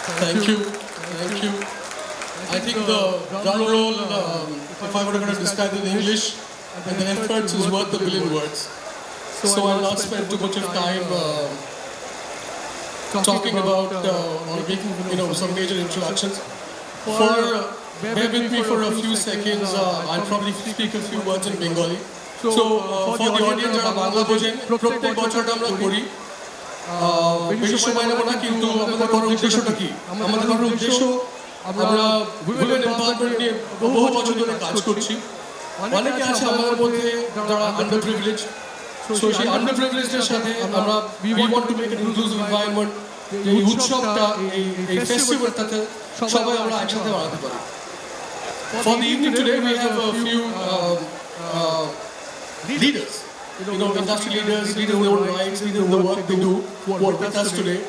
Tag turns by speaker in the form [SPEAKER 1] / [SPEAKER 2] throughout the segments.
[SPEAKER 1] Thank you. Thank you. I think the drum roll, if I were going to describe it in English, and the efforts is worth a billion words. So I'll not spend too much of time talking about or making some major introductions. Bear with me for a few seconds. I'll probably speak a few words in Bengali. So for the audience, যারা বাংলা বোঝেন, প্রত্যেক বছরটা আমরা করি। বেশি সময় নেব না, কিন্তু আমাদের করার উদ্দেশ্যটা কি? আমাদের করার উদ্দেশ্য আমরা উইমেন এমপাওয়ারমেন্ট নিয়ে বহু বছর ধরে কাজ করছি। অনেকে আছে আমাদের মধ্যে যারা আন্ডার প্রিভিলেজ। সো সেই আন্ডার প্রিভিলেজদের সাথে আমরা we want to make N inclusive environment. এই উৎসবটা, এই ফেস্টিভ্যালটাতে সবাই আমরা একসাথে বানাতে পারি। For the evening today, we have a few leaders, industry leaders in their own rights, leaders in the work they do, who are with us today.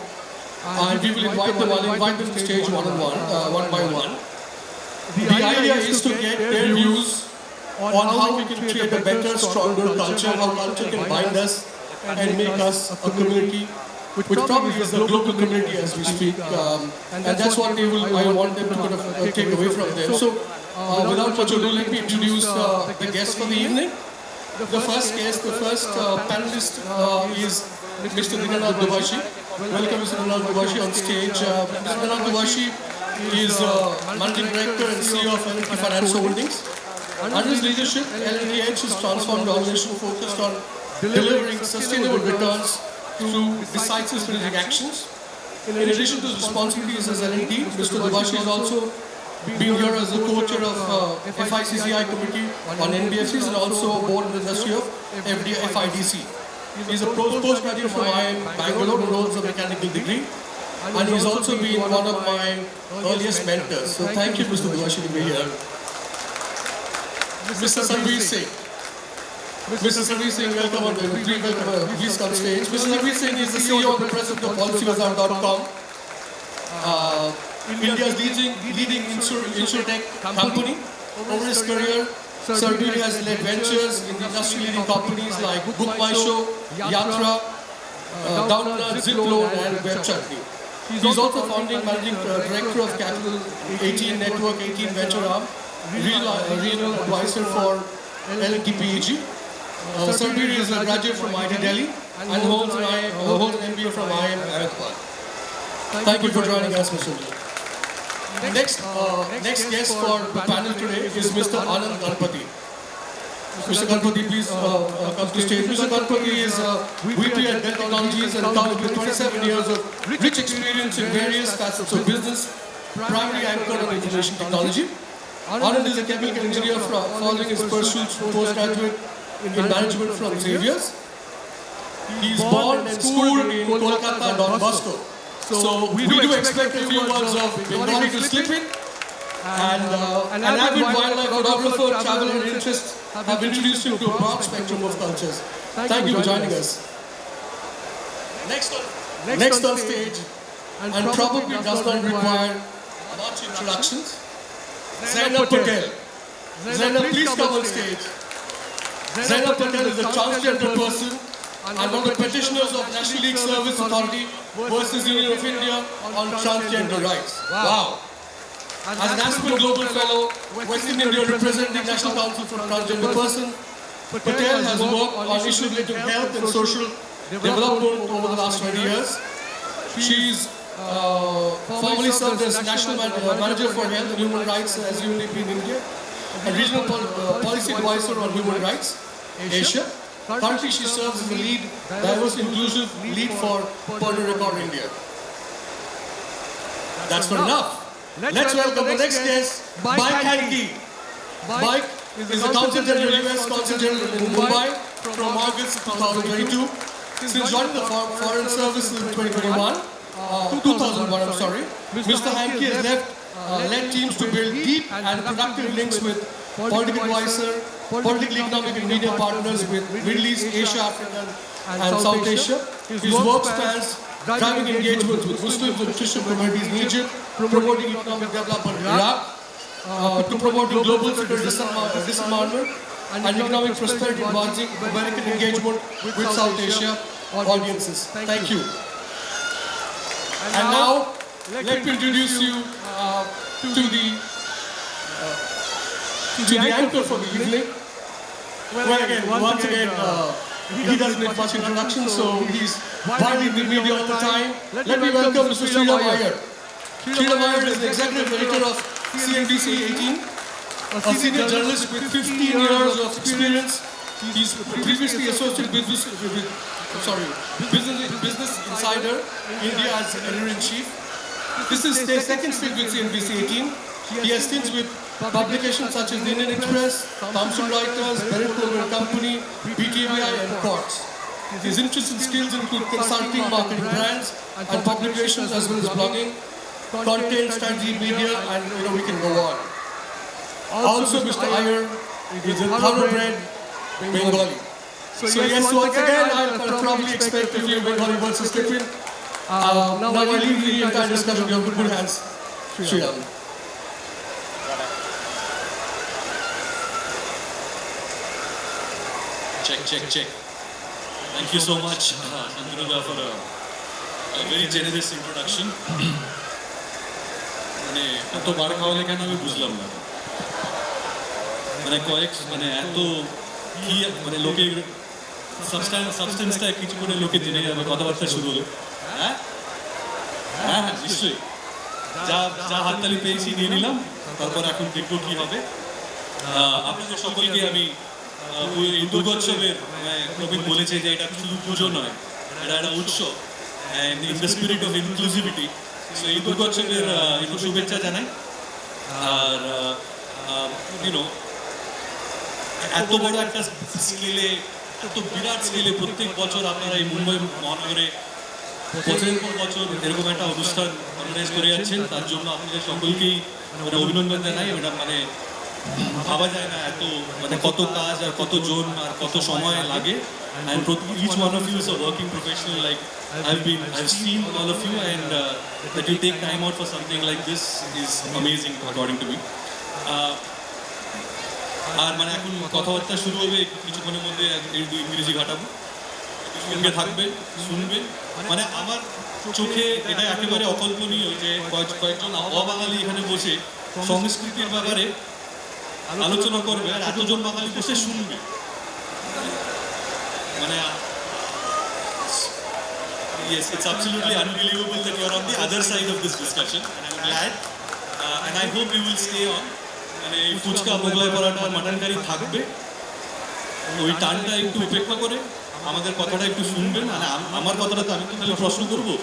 [SPEAKER 1] And we will invite them to stage one by one. The idea is to get their views on how we can create a better, stronger culture, how culture can bind us and make us a community, which probably is the global community as we speak. And that's what I want them to kind of take away from them. So, without much ado, let me introduce the guests for the evening. The first guest, the first panelist is Mr. Dinanath Dubashi. Welcome, Mr. Dinanath Dubashi, on stage. Mr. Dinanath Dubashi is Managing Director and CEO of Hankey Finance Holdings. Under his leadership, LNDH has transformed the organization focused on delivering sustainable returns through decisive strategic actions. In addition to his responsibilities as LND, Mr. Dubashi has also been here as the co-chair of FICCI committee on NBFCs and also board of industry of FIDC. He's a postgraduate from IIM Bangalore who holds a mechanical degree, and he's also been one of my earliest mentors. So thank you, Mr. Dubashi, to be here. Mr. Sarbvir Singh. Mr. Sarbvir Singh, welcome on the please come stage. Mr. Sarbvir Singh is the CEO and the president of PolicyBazaar.com. India's leading insurtech company. Over his career, Sarbvir has led ventures in industry-leading companies like BookMyShow, Yatra, Download, Zipload, and WebChutney. He's also founding managing director of Capital 18 Network 18 Venture Arm, regional advisor for L&T PEG. Sarbvir is a graduate from IIT Delhi and holds an MBA from IIM Ahmedabad. Thank you for joining us, Mr. Next guest for the panel today is Mr. Anand Ganapathy. Mr. Ganapathy, please come to stage. Mr. Ganapathy is VP at Dell Technologies and comes with 27 years of rich experience in various facets of business, primarily anchored on information technology. Anand is a chemical engineer following his pursuits postgraduate in management from Xavier's. He is born and schooled in Kolkata, Don Bosco. So we do expect a few words of Bengali to slip in. And an avid wildlife photographer, traveler and interest have introduced him to a broad spectrum of cultures. Thank you for joining us. Next on stage, and probably does not require much introductions, Zainab Patel. Zainab, please come on stage. Zainab Patel is a transgender person and one of the petitioners of National League Service Authority versus Union of India on transgender rights. Wow. As an Aspen Global Fellow, West Indian representing National Council for Transgender Person, Patel has worked on issues related to health and social development over the last 20 years. She's formerly served as National Manager for Health and Human Rights as UNDP in India, and Regional Policy Advisor on Human Rights, Asia. Currently, she serves as the lead, diverse inclusive lead for Pernod, India. That's not enough. Let's welcome the next guest, Hankey. Mike is the Consul General, US Consul General in Mumbai from August 2022. Since joining the Foreign Service in 2001, I'm sorry, Mr. Hankey has led teams to build deep and productive links with political advisor, politically, economic and media partners with Middle East, Asia, Africa and South Asia. His work spans driving engagements with Muslims and Christian communities in Egypt, promoting economic development in Iraq, to promote global disarmament and economic prosperity, advancing American engagement with South Asia audiences. Thank you. And now, let me introduce you to the anchor for the evening. Well, again, once again, he doesn't need much introduction, so he's widely in the media all the time. Let me welcome Mr. Sriram Iyer. Sriram Iyer is the executive editor of CNBC 18, a senior journalist with 15 years of experience. He's previously associated with Business Insider, India as editor-in-chief. This is their second stint with CNBC 18. He has stints with publications such as the Indian Express, Consul Writers, Pernod Company, PBWA and Quartz. His interests and skills include consulting, marketing brands and publications as well as blogging, content, strategy, media, and we can go on. Also, Mr. Iyer is a thoroughbred Bengali. So yes, once again, I'll probably expect a few Bengali words to slip in. Now I leave the entire discussion in your good hands, Sriram.
[SPEAKER 2] Check. Thank you so much, Anand, for a very generous introduction. এত বার খাওয়ালে কেন আমি বুঝলাম না, এত কি লোকে সাবস্টেন্সটা কিছু করে লোকে জেনে যাবে, কথাবার্তা শুরু হলো। হ্যাঁ নিশ্চয়ই, যা হাততালি পেয়েছি নিয়ে নিলাম, তারপর এখন দেখবো কি হবে। আপনাদের সকলকে আমি এই দুর্গোৎসবের, প্রবীণ বলেছে যে এটা শুধু পুজো নয়, এটা একটা উৎসব, in the spirit of inclusivity. So এই দুর্গোৎসবের শুভেচ্ছা জানাই। আর এত বড় একটা স্কেলে, এত বিরাট স্কেলে প্রত্যেক বছর আপনারা এই মুম্বাই মহানগরে বছরের পর বছর এরকম একটা অনুষ্ঠান অর্গানাইজ করে যাচ্ছেন, তার জন্য আপনাদের সকলকেই অভিনন্দন জানাই। এটা ভাবা যায় না এত কত কাজ আর কত জন আর কত সময় লাগে। And each one of you is a working professional. Like I've seen all of you, and that you take time out for something like this is amazing, according to me. আর এখন কথাবার্তা শুরু হবে, কিছুক্ষণের মধ্যে ইংরেজি ঘাটাবো, সঙ্গে থাকবেন, শুনবেন। আমার চোখে এটা একেবারে অকল্পনীয় যে কয়েকজন অবাঙালি এখানে বসে সংস্কৃতির ব্যাপারে আলোচনা করবে আর এতজন বাঙালি বসে শুনবে। Yes, it's absolutely unbelievable that you're on the other side of this discussion, and I'm glad, and I hope you will stay on. এই ফুচকা, মোগলাই পরাটা আর মাটন কারি থাকবে, ওই টানটা একটু উপেক্ষা করে আমাদের কথাটা একটু শুনবেন। আমার কথাটা তো আমি তো খালি প্রশ্ন করবো,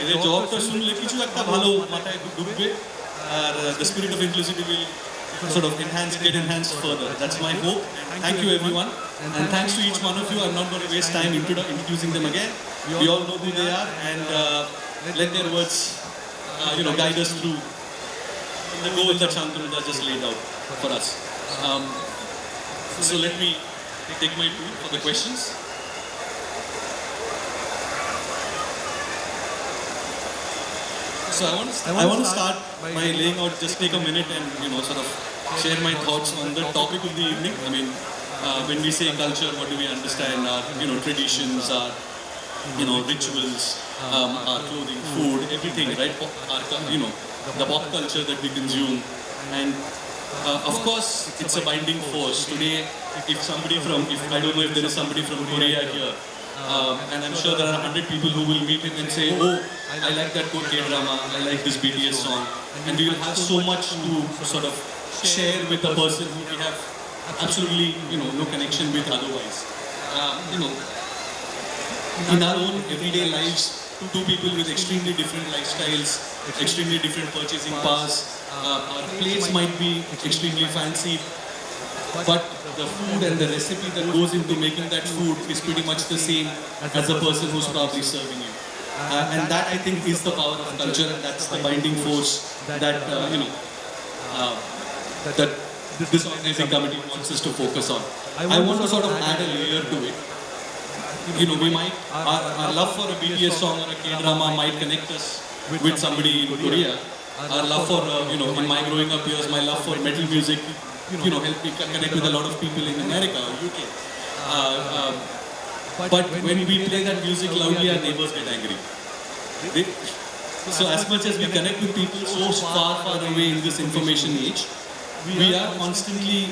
[SPEAKER 2] এদের জবাবটা শুনলে কিছু একটা ভালো মাথায় ঢুকবে, আর the spirit of inclusivity will sort of get enhanced further. That's my hope. Thank you everyone, and thanks to each one of you. I'm not going to waste time introducing them again. We all know who they are, and let their words guide us through the goal that Shantanu just laid out for us. So let me take my tool for the questions. So I want to start by laying out, just take a minute and sort of share my thoughts on the topic of the evening. I mean, when we say culture, what do we understand? Our traditions, our rituals, our clothing, food, everything, right? Our the pop culture that we consume, and of course it's a binding force. Today, if I don't know if there is somebody from Korea here, and I'm sure there are 100 people who will meet him and say, oh, I like that K-drama, I like this BTS song, and we will have so much to sort of share with a person who we have absolutely no connection with otherwise. In our own everyday lives, two people with extremely different lifestyles, extremely different purchasing powers, our plates might be extremely fancy, but the food and the recipe that goes into making that food is pretty much the same as the person who's probably serving you. And that, I think, is the power of culture, and that's the binding force that that this organizing committee wants us to focus on. I want to sort of add a layer to it. We might, our love for a BTS song or a K-drama might connect us with somebody in Korea. Our love for, in my growing up years, my love for metal music, helped me connect with a lot of people in America or UK. But when we play that music loudly, our neighbors get angry. So as much as we connect with people so far away in this information age, we are constantly,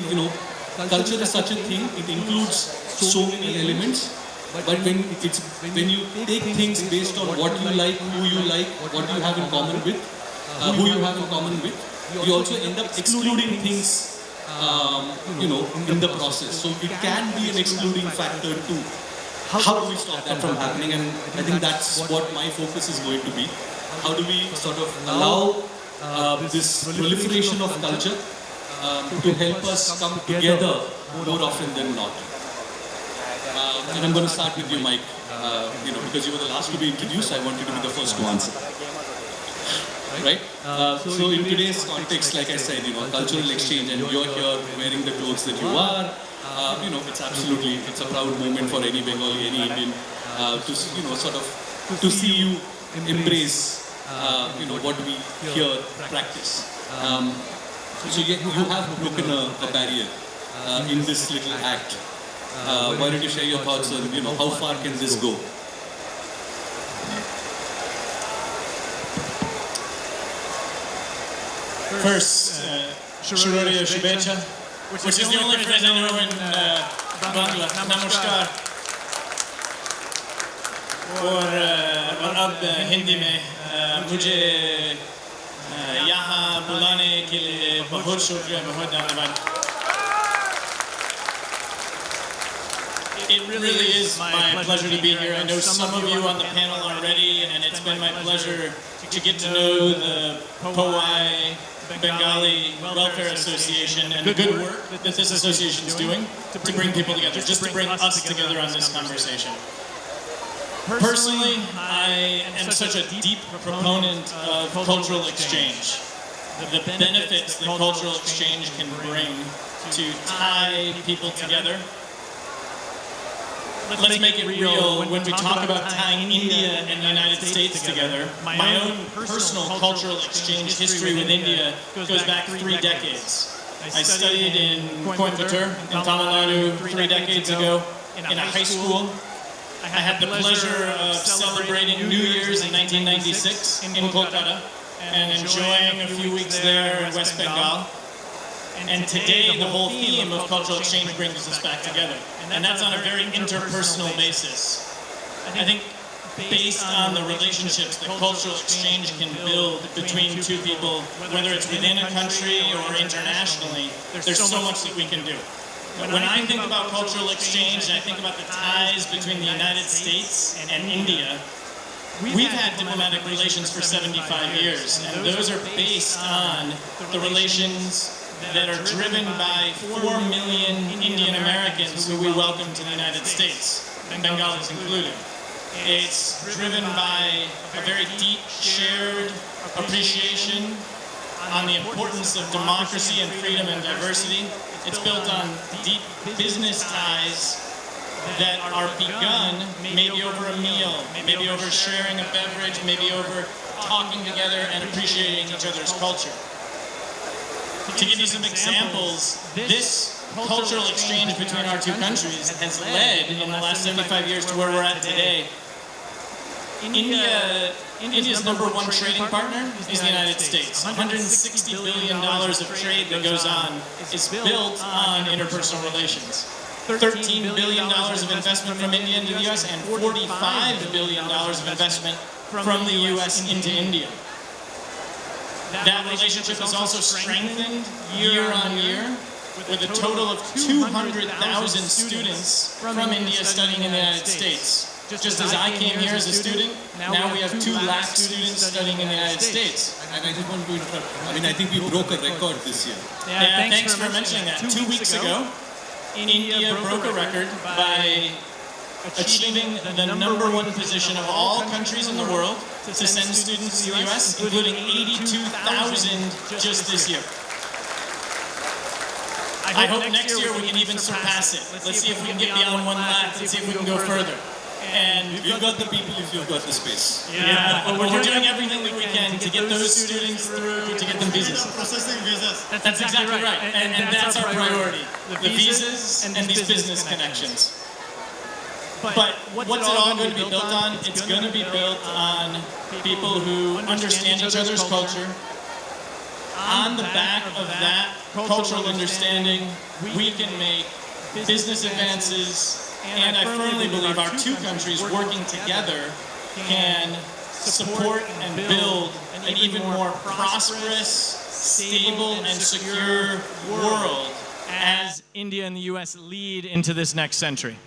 [SPEAKER 2] culture is such a thing, it includes so many elements, but when you take things based on what you like, who you like, what you have in common with, who you have in common with, you also end up excluding things, in the process. So it can be an excluding factor too. How do we stop that from happening? And I think that's what my focus is going to be. How do we sort of allow this proliferation of culture to help us come together more often than not? And I'm going to start with you, Mike. Because you were the last to be introduced, I want you to be the first to answer. Right? So in today's context, like I said, cultural exchange, and you're here wearing the clothes that you are. It's a proud moment for any Bengali, any Indian, to see you embrace, what we here practice. So you have broken a barrier in this little act. Why don't you share your thoughts on, how far can this go?
[SPEAKER 3] First, Shururiya Shubecha, which is the only phrase I know in Bangla. Namaskar. और अब हिंदी में मुझे यहाँ बुलाने के लिए बहुत शुक्रिया, बहुत धन्यवाद. It really is my pleasure to be here. I know some of you on the panel already, and it's been my pleasure to get to know the Powai Bengali Welfare Association and the good work that this association is doing to bring people together, just to bring us together on this conversation. Personally, I am such a deep proponent of cultural exchange. The benefits that cultural exchange can bring to tie people together. Let's make it real. When we talk about tying India and the United States together, my own personal cultural exchange history with India goes back 3 decades. I studied in Coimbatore, in Tamil Nadu, 3 decades ago, in a high school. I had the pleasure of celebrating New Year's in 1996 in Kolkata and enjoying a few weeks there in West Bengal. And today, the whole theme of cultural exchange brings us back together. And that's on a very interpersonal basis. I think based on the relationships that cultural exchange can build between two people, whether it's within a country or internationally, there's so much that we can do. When I think about cultural exchange, and I think about the ties between the United States and India, we've had diplomatic relations for 75 years, and those are based on the relations that are driven by 4 million Indian Americans who we welcome to the United States, Bengalis included. It's driven by a very deep shared appreciation on the importance of democracy and freedom and diversity. It's built on deep business ties that are begun maybe over a meal, maybe over sharing a beverage, maybe over talking together and appreciating each other's culture. To give you some examples, this cultural exchange between our two countries has led in the last 75 years to where we're at today. India's #1 trading partner is the United States. $160 billion of trade that goes on is built on interpersonal relations. $13 billion of investment from India into the US and $45 billion of investment from the US into India. That relationship is also strengthened year on year with a total of 200,000 students from India studying in the United States. Just as I came here as a student, now we have 2 lakh students studying in the United States.
[SPEAKER 2] And I just want to interrupt. I think we broke a record this year.
[SPEAKER 3] Yeah, thanks for mentioning that. 2 weeks ago, India broke a record by achieving the #1 position of all countries in the world to send students to the US, including 82,000 just this year. I hope next year we can even surpass it. Let's see if we can get beyond 1 lakh. Let's see if we can go further.
[SPEAKER 2] And you've got the people if you've got the space.
[SPEAKER 3] Yeah, but we're doing everything that we can to get those students through, to get them visas.
[SPEAKER 4] Processing visas.
[SPEAKER 3] That's exactly right. And that's our priority. The visas and these business connections. But what's it all going to be built on? It's going to be built on people who understand each other's culture. On the back of that cultural understanding, we can make business advances, and I firmly believe our two countries working together can support and build an even more prosperous, stable, and secure world as India and the US lead into this next century.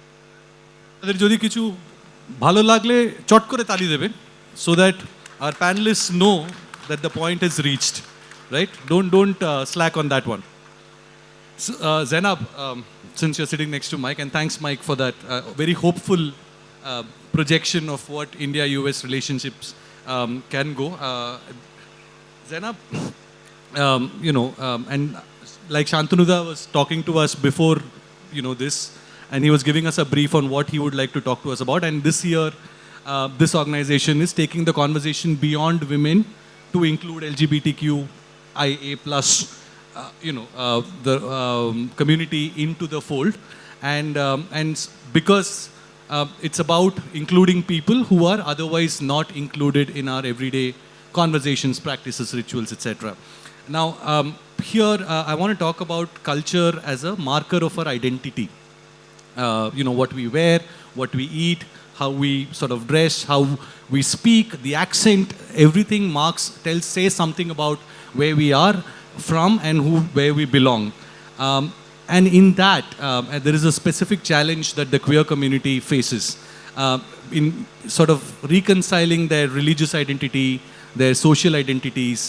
[SPEAKER 4] তাদের যদি কিছু ভালো লাগলে চট করে তালি দেবেন, so that our panelists know that the point is reached, right? Don't slack on that one. So, Zainab, since you're sitting next to Mike, and thanks Mike for that very hopeful projection of what India-US relationships can go. Zainab, and like Shantanuda was talking to us before, this, and he was giving us a brief on what he would like to talk to us about. And this year, this organization is taking the conversation beyond women to include LGBTQIA+, the community into the fold. And because it's about including people who are otherwise not included in our everyday conversations, practices, rituals, etc. Now, here I want to talk about culture as a marker of our identity. What we wear, what we eat, how we sort of dress, how we speak, the accent, everything says something about where we are from and where we belong. And in that, there is a specific challenge that the queer community faces in sort of reconciling their religious identity, their social identities,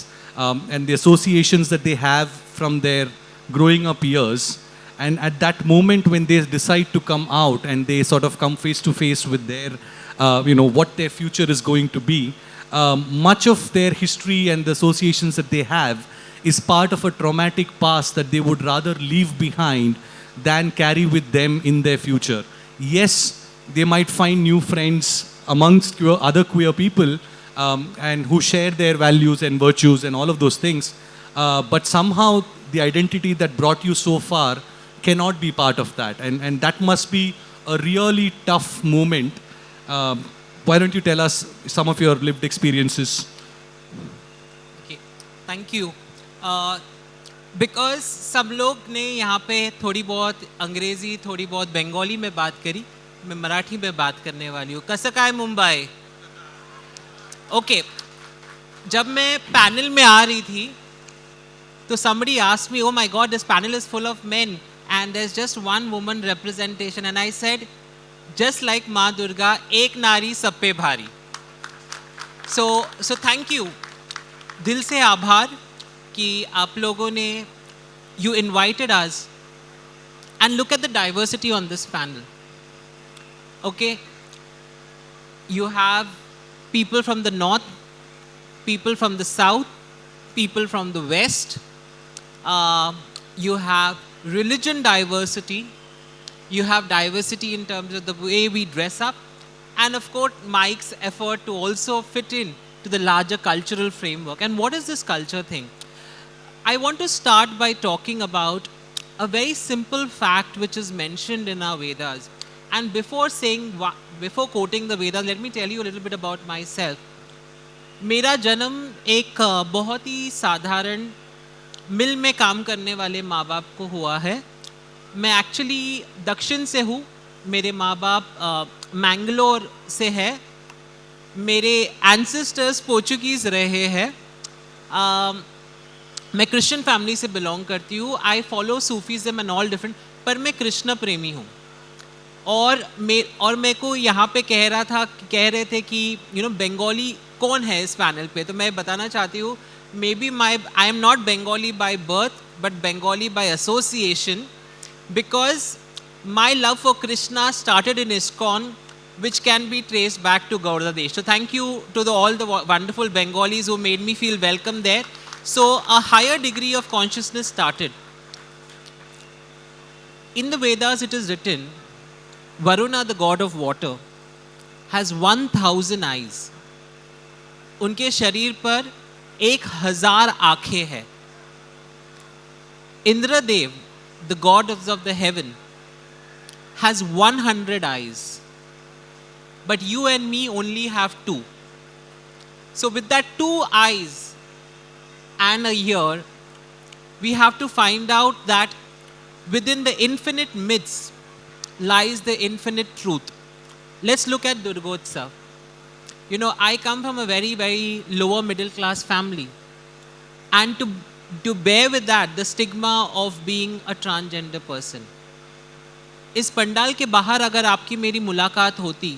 [SPEAKER 4] and the associations that they have from their growing up years. And at that moment when they decide to come out and they sort of come face to face with their, what their future is going to be, much of their history and the associations that they have is part of a traumatic past that they would rather leave behind than carry with them in their future. Yes, they might find new friends amongst other queer people and who share their values and virtues and all of those things, but somehow the identity that brought you so far cannot be part of that. And that must be a really tough moment. Why don't you tell us some of your lived experiences?
[SPEAKER 5] Okay, thank you. Because सब लोग ने यहाँ पे थोड़ी बहुत अंग्रेजी, थोड़ी बहुत बंगाली में बात करी, मैं मराठी में बात करने वाली हूँ. कसं काय मुंबई? Okay, जब मैं पैनल में आ रही थी, तो somebody asked me, oh my God, this panel is full of men and there's just one woman representation, and I said, just like माँ दुर्गा, एक नारी सब पे भारी. So thank you, दिल से आभार कि आप लोगों ने, you invited us, and look at the diversity on this panel. Okay, you have people from the north, people from the south, people from the west, you have religion diversity, you have diversity in terms of the way we dress up, and of course Mike's effort to also fit in to the larger cultural framework. And what is this culture thing? I want to start by talking about a very simple fact which is mentioned in our Vedas. And before quoting the Vedas, let me tell you a little bit about myself. मेरा जन्म एक बहुत ही साधारण मिल में काम करने वाले माँ बाप को हुआ है. मैं एक्चुअली दक्षिण से हूँ. मेरे माँ बाप मैंगलोर से है. मेरे एंसेस्टर्स पोर्चुगीज़ रहे हैं. मैं क्रिश्चियन फैमिली से बिलोंग करती हूँ. I follow Sufism and all different, पर मैं कृष्ण प्रेमी हूँ. और मेरे को यहाँ पे कह रहे थे कि बंगाली कौन है इस पैनल पे. तो मैं बताना चाहती हूँ, maybe I am not Bengali by birth but Bengali by association, because my love for Krishna started in ISKCON, which can be traced back to Gauda Desh. So thank you to all the wonderful Bengalis who made me feel welcome there. So a higher degree of consciousness started. In the Vedas it is written, Varuna, the god of water, has 1000 eyes. उनके शरीर पर 1000 आँखें हैं. Indradev, the god of the heaven, has 100 eyes. but you and me only have two. So with that 2 eyes and a ear, we have to find out that within the infinite myths lies the infinite truth. Let's look at Durgotsav. You know, I come from a very, very lower middle class family. And to bear with that, the stigma of being a transgender person. इस पंडाल के बाहर अगर आपकी मेरी मुलाकात होती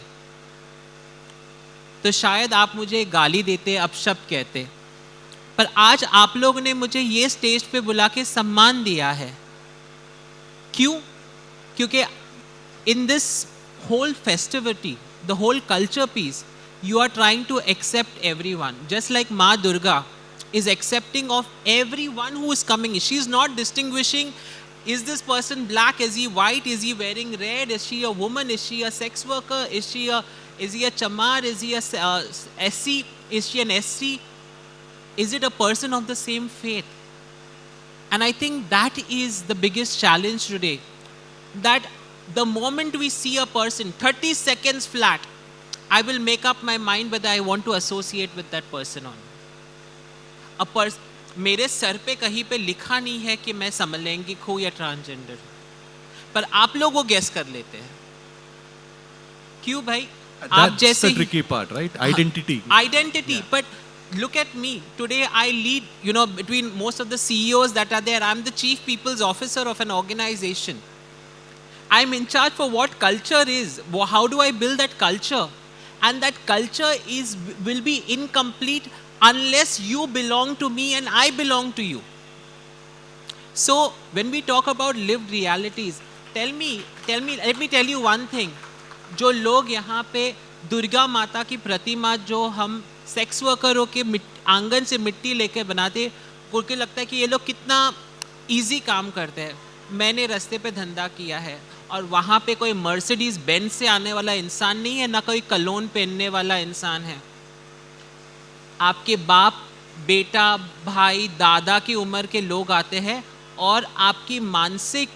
[SPEAKER 5] तो शायद आप मुझे गाली देते, अपशब्द कहते, पर आज आप लोग ने मुझे ये स्टेज पे बुला के सम्मान दिया है. क्यों? क्योंकि in this whole festivity, the whole culture piece, you are trying to accept everyone. Just like Ma Durga is accepting of everyone who is coming. She is not distinguishing, is this person black, is he white, is he wearing red, is she a woman, is she a sex worker, is he a chamar, is he a SC, is she an SC, is it a person of the same faith? And I think that is the biggest challenge today, that the moment we see a person, 30 seconds flat, I will make up my mind whether I want to associate with that person or not. मेरे sir पे कहीं पे लिखा नहीं है कि मैं समलैंगिक हूँ या ट्रांसजेंडर, पर आप लोग वो गेस कर लेते हैं. क्यों भाई? आप जैसे
[SPEAKER 4] That's the tricky part, right? Identity.
[SPEAKER 5] Identity. Yeah. But look at me. Today I lead, you know, between most of the CEOs that are there, I'm the chief people's officer of an organization. I'm in charge for what culture is. How do I build that culture? And that culture will be incomplete unless you belong to me and I belong to you. So when we talk about lived realities, let me tell you one thing. जो लोग यहाँ पे दुर्गा माता की प्रतिमा जो हम sex वर्करों के आंगन से मिट्टी लेकर बनाते, उनको लगता है कि ये लोग कितना इजी काम करते हैं. मैंने रास्ते पे धंधा किया है और वहाँ पे कोई मर्सिडीज बेंज से आने वाला इंसान नहीं है, ना कोई कलोन पहनने वाला इंसान है. आपके बाप, बेटा, भाई, दादा की उम्र के लोग आते हैं और आपकी मानसिक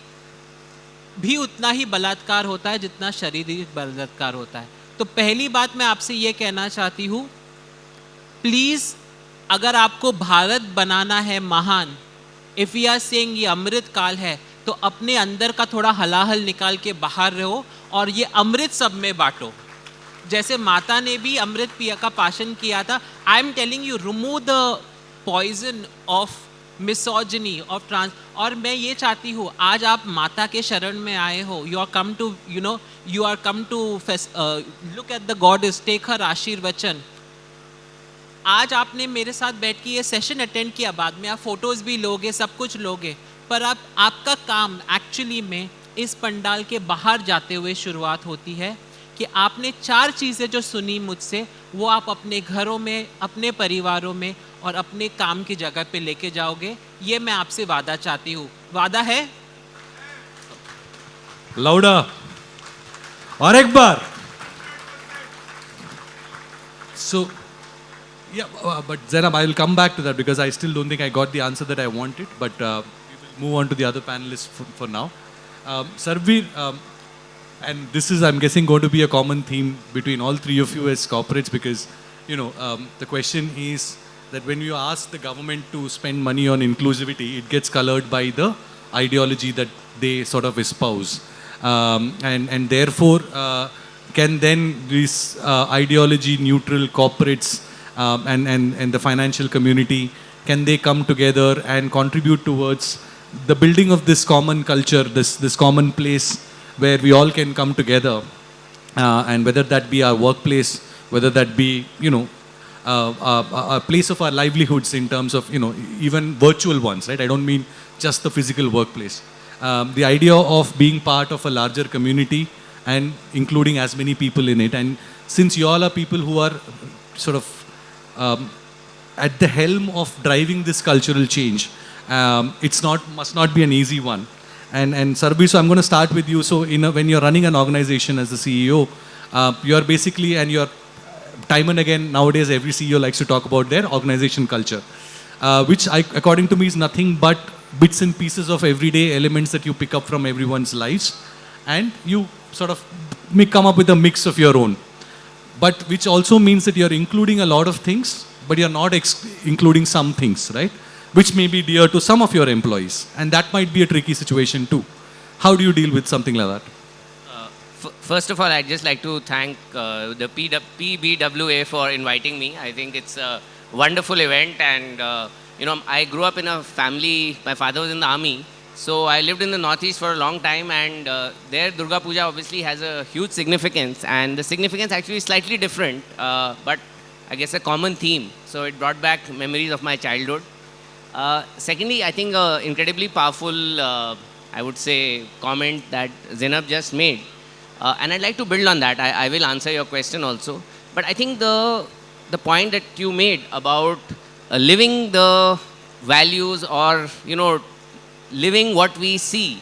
[SPEAKER 5] भी उतना ही बलात्कार होता है जितना शारीरिक बलात्कार होता है. तो पहली बात मैं आपसे ये कहना चाहती हूँ, प्लीज़ अगर आपको भारत बनाना है महान, इफ़ वी आर सेइंग ये अमृत काल है, तो अपने अंदर का थोड़ा हलाहल निकाल के बाहर रहो और ये अमृत सब में बांटो. जैसे माता ने भी अमृत पिया का पाशन किया था. I am telling you, remove the poison of misogyny of trans. और मैं ये चाहती हूँ, आज आप माता के शरण में आए हो, you are come to look at the goddess, take her आशीर्वचन. आज आपने मेरे साथ बैठ के ये सेशन अटेंड किया, बाद में आप फोटोज़ भी लोगे, सब कुछ लोगे, पर आपका काम एक्चुअली में इस पंडाल के बाहर जाते हुए शुरुआत होती है कि आपने 4 चीज़ें जो सुनी मुझसे, वो आप अपने घरों में, अपने परिवारों में और अपने काम की जगह पे लेके जाओगे. ये मैं आपसे वादा चाहती हूँ. वादा है?
[SPEAKER 4] लाउडा और एक बार. So yeah, but Zainab, I will come back to that because I still don't think I got the answer that I wanted. But we will move on to the other panelists for now. Sarbvir, and this is, I'm guessing, going to be a common theme between all 3 of you as corporates, because the question is that when you ask the government to spend money on inclusivity, it gets colored by the ideology that they sort of espouse, and therefore can then these ideology neutral corporates and the financial community, can they come together and contribute towards the building of this common culture, this common place where we all can come together, and whether that be our workplace, whether that be a place of our livelihoods in terms of even virtual ones, right? I don't mean just the physical workplace. The idea of being part of a larger community and including as many people in it. And since you all are people who are sort of at the helm of driving this cultural change, must not be an easy one. And Sarbvir, so I'm going to start with you. So when you're running an organization as the CEO, you're basically, and you're time and again nowadays every CEO likes to talk about their organization culture, which according to me is nothing but bits and pieces of everyday elements that you pick up from everyone's lives, and you sort of come up with a mix of your own. but which also means that you're including a lot of things, but you're not including some things, right? Which may be dear to some of your employees. And that might be a tricky situation too. How do you deal with something like that?
[SPEAKER 6] First of all, I'd just like to thank the PBWA for inviting me. I think it's a wonderful event, and I grew up in a family. My father was in the army, so I lived in the Northeast for a long time, and there Durga Puja obviously has a huge significance, and the significance actually is slightly different, but I guess a common theme. So it brought back memories of my childhood. Secondly, I think incredibly powerful, I would say, comment that Zainab just made. And I'd like to build on that. I will answer your question also. But I think the point that you made about living the values, or, living what we see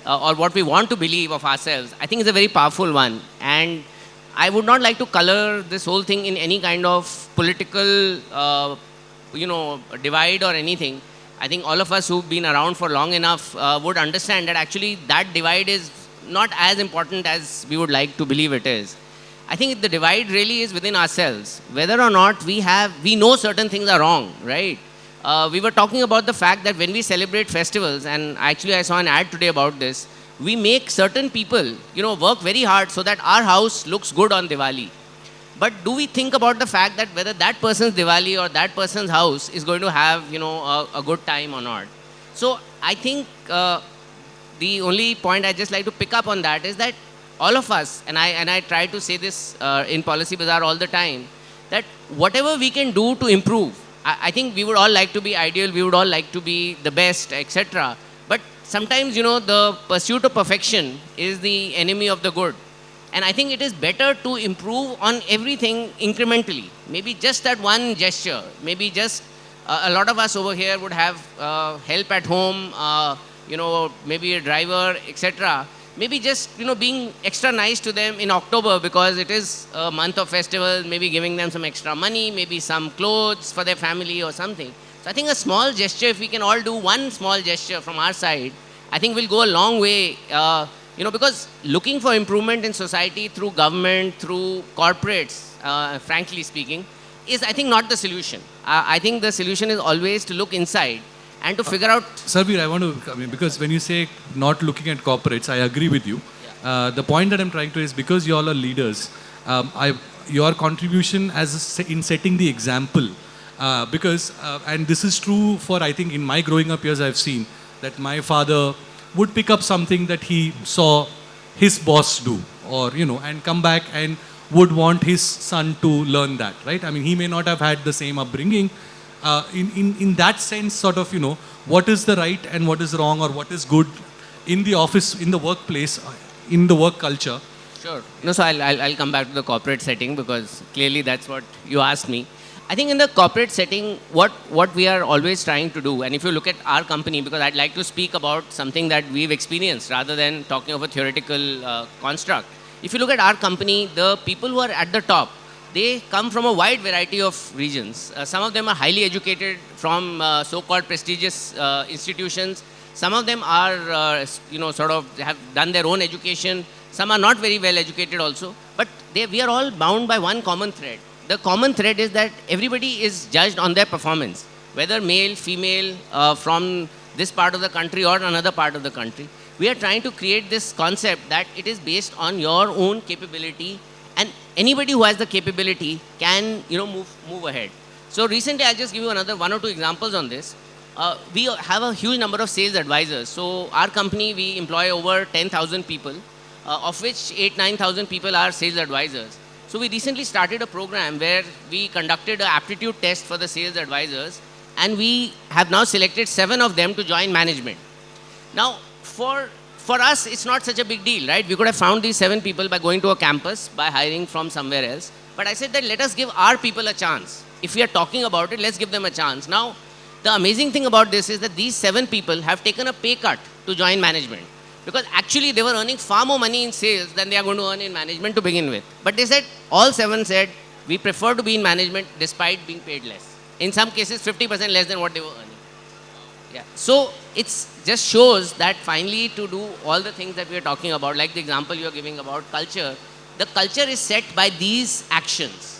[SPEAKER 6] or what we want to believe of ourselves, I think is a very powerful one. And I would not like to color this whole thing in any kind of political, divide or anything. I think all of us who've been around for long enough would understand that actually that divide is not as important as we would like to believe it is. I think the divide really is within ourselves. Whether or not we know certain things are wrong, right? We were talking about the fact that when we celebrate festivals, and actually I saw an ad today about this, we make certain people, work very hard so that our house looks good on Diwali. But do we think about the fact that whether that person's Diwali or that person's house is going to have, a good time or not? So I think the only point I just like to pick up on that is that all of us, and I try to say this in Policy Bazaar all the time, that whatever we can do to improve, I think we would all like to be ideal, we would all like to be the best, etc. But sometimes, the pursuit of perfection is the enemy of the good. And I think it is better to improve on everything incrementally. Maybe just that one gesture, maybe just a lot of us over here would have help at home, maybe a driver, etc. Maybe just, being extra nice to them in October because it is a month of festivals, maybe giving them some extra money, maybe some clothes for their family or something. So I think a small gesture, if we can all do one small gesture from our side, I think we'll go a long way, because looking for improvement in society through government, through corporates, frankly speaking, is, I think, not the solution. I think the solution is always to look inside and to figure out...
[SPEAKER 4] Sarbvir, I want to come in, because when you say not looking at corporates, I agree with you. Yeah. The point that I'm trying to is, because you all are leaders, your contribution in setting the example, and this is true for, I think, in my growing up years, I've seen that my father would pick up something that he saw his boss do, or, and come back and would want his son to learn that, right? I mean, he may not have had the same upbringing. In that sense, sort of, what is the right and what is wrong, or what is good in the office, in the workplace, in the work culture.
[SPEAKER 6] Sure. No, so I'll come back to the corporate setting, because clearly that's what you asked me. I think in the corporate setting, what we are always trying to do, and if you look at our company, because I'd like to speak about something that we've experienced rather than talking of a theoretical construct. If you look at our company, the people who are at the top, they come from a wide variety of regions. Some of them are highly educated from so-called prestigious institutions. Some of them are, sort of have done their own education. Some are not very well educated also. But we are all bound by one common thread. The common thread is that everybody is judged on their performance, whether male, female, from this part of the country or another part of the country. We are trying to create this concept that it is based on your own capability, and anybody who has the capability can, move ahead. So recently, I'll just give you one or two examples on this. We have a huge number of sales advisors. So our company, we employ over 10,000 people, of which 8,000-9,000 people are sales advisors. So we recently started a program where we conducted an aptitude test for the sales advisors, and we have now selected 7 of them to join management. Now, for us, it's not such a big deal, right? We could have found these 7 people by going to a campus, by hiring from somewhere else. But I said that let us give our people a chance. If we are talking about it, let's give them a chance. Now, the amazing thing about this is that these 7 people have taken a pay cut to join management. Because actually they were earning far more money in sales than they are going to earn in management to begin with. But they said, all 7 said, we prefer to be in management despite being paid less. In some cases, 50% less than what they were earning. Yeah. So it just shows that finally to do all the things that we are talking about, like the example you are giving about culture, the culture is set by these actions.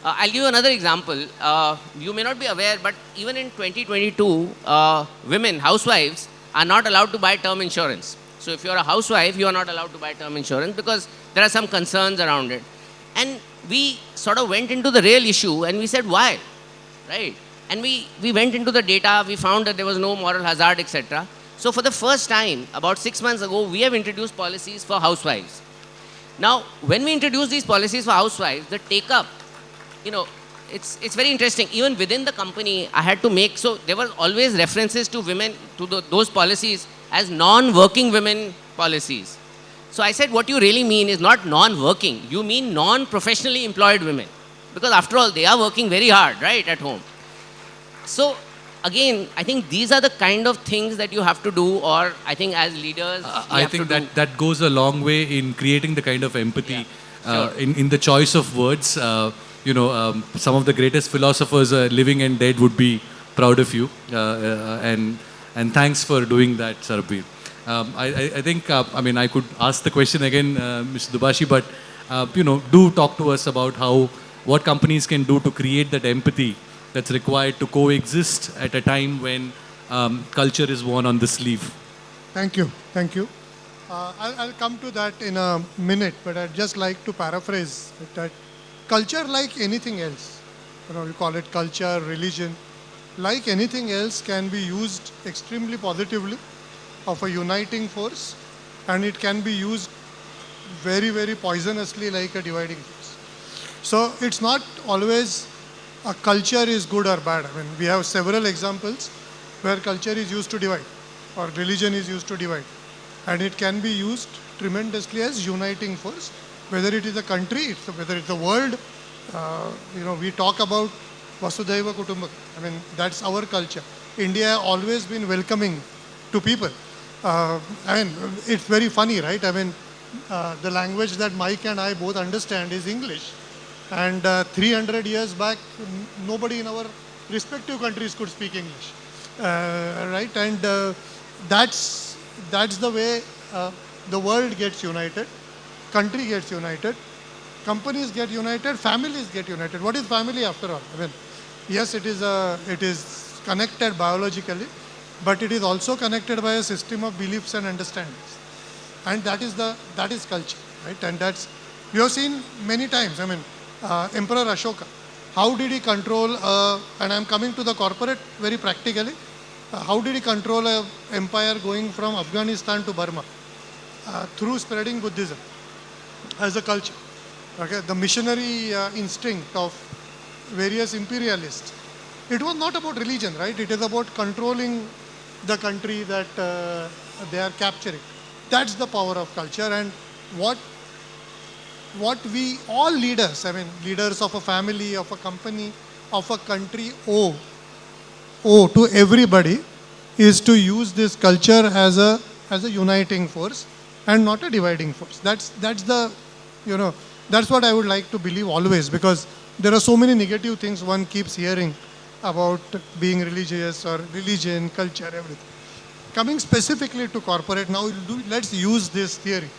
[SPEAKER 6] I'll give you another example. You may not be aware, but even in 2022, women, housewives, are not allowed to buy term insurance. So if you're a housewife, you are not allowed to buy term insurance because there are some concerns around it. And we sort of went into the real issue and we said, why? Right? And we went into the data, we found that there was no moral hazard, etc. So for the first time, about 6 months ago, we have introduced policies for housewives. Now, when we introduce these policies for housewives, the take-up, you know, it's very interesting. Even within the company, I had to make, so there were always references to women, to those policies as non-working women policies. So I said, what you really mean is not non-working, you mean non-professionally employed women. Because after all, they are working very hard, right, at home. So again, I think these are the kind of things that you have to do, or I think as leaders,
[SPEAKER 4] I think that goes a long way in creating the kind of empathy in the choice of words. Some of the greatest philosophers, living and dead, would be proud of you. And thanks for doing that, Sarbvir. I think, I could ask the question again, Mr. Dubashi, but, do talk to us about what companies can do to create that empathy that's required to coexist at a time when culture is worn on the sleeve.
[SPEAKER 7] Thank you. I'll come to that in a minute, but I'd just like to paraphrase that culture, like anything else, you call it culture, religion, like anything else, can be used extremely positively of a uniting force, and it can be used very, very poisonously like a dividing force. So it's not always a culture is good or bad. We have several examples where culture is used to divide or religion is used to divide, and it can be used tremendously as uniting force, whether it is a country, whether it's the world. We talk about Vasudhaiva Kutumbakam. That's our culture. India has always been welcoming to people. It's very funny, right? The language that Mike and I both understand is English. And 300 years back, nobody in our respective countries could speak English, right? And that's the way the world gets united, country gets united, companies get united, families get united. What is family after all? Yes, it is connected biologically, but it is also connected by a system of beliefs and understandings, and that is culture, right? And that's we have seen many times. Emperor Ashoka, how did he control, and I'm coming to the corporate very practically, how did he control an empire going from Afghanistan to Burma? Through spreading Buddhism as a culture. Okay? The missionary instinct of various imperialists. It was not about religion, right? It is about controlling the country that they are capturing. That's the power of culture, and what we all leaders, leaders of a family, of a company, of a country owe to everybody is to use this culture as a uniting force and not a dividing force. That's what I would like to believe always, because there are so many negative things one keeps hearing about being religious or religion, culture, everything. Coming specifically to corporate, now let's use this theory.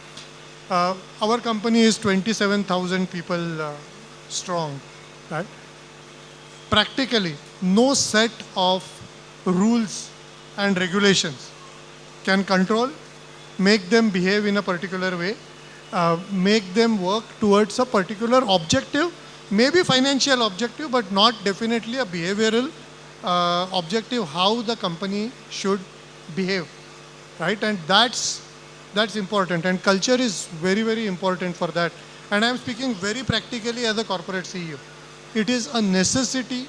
[SPEAKER 7] Our company is 27,000 people strong, right? Practically, no set of rules and regulations can control, make them behave in a particular way, make them work towards a particular objective, maybe financial objective, but not definitely a behavioral objective, how the company should behave, right? And that's important, and culture is very, very important for that. And I'm speaking very practically as a corporate CEO. It is a necessity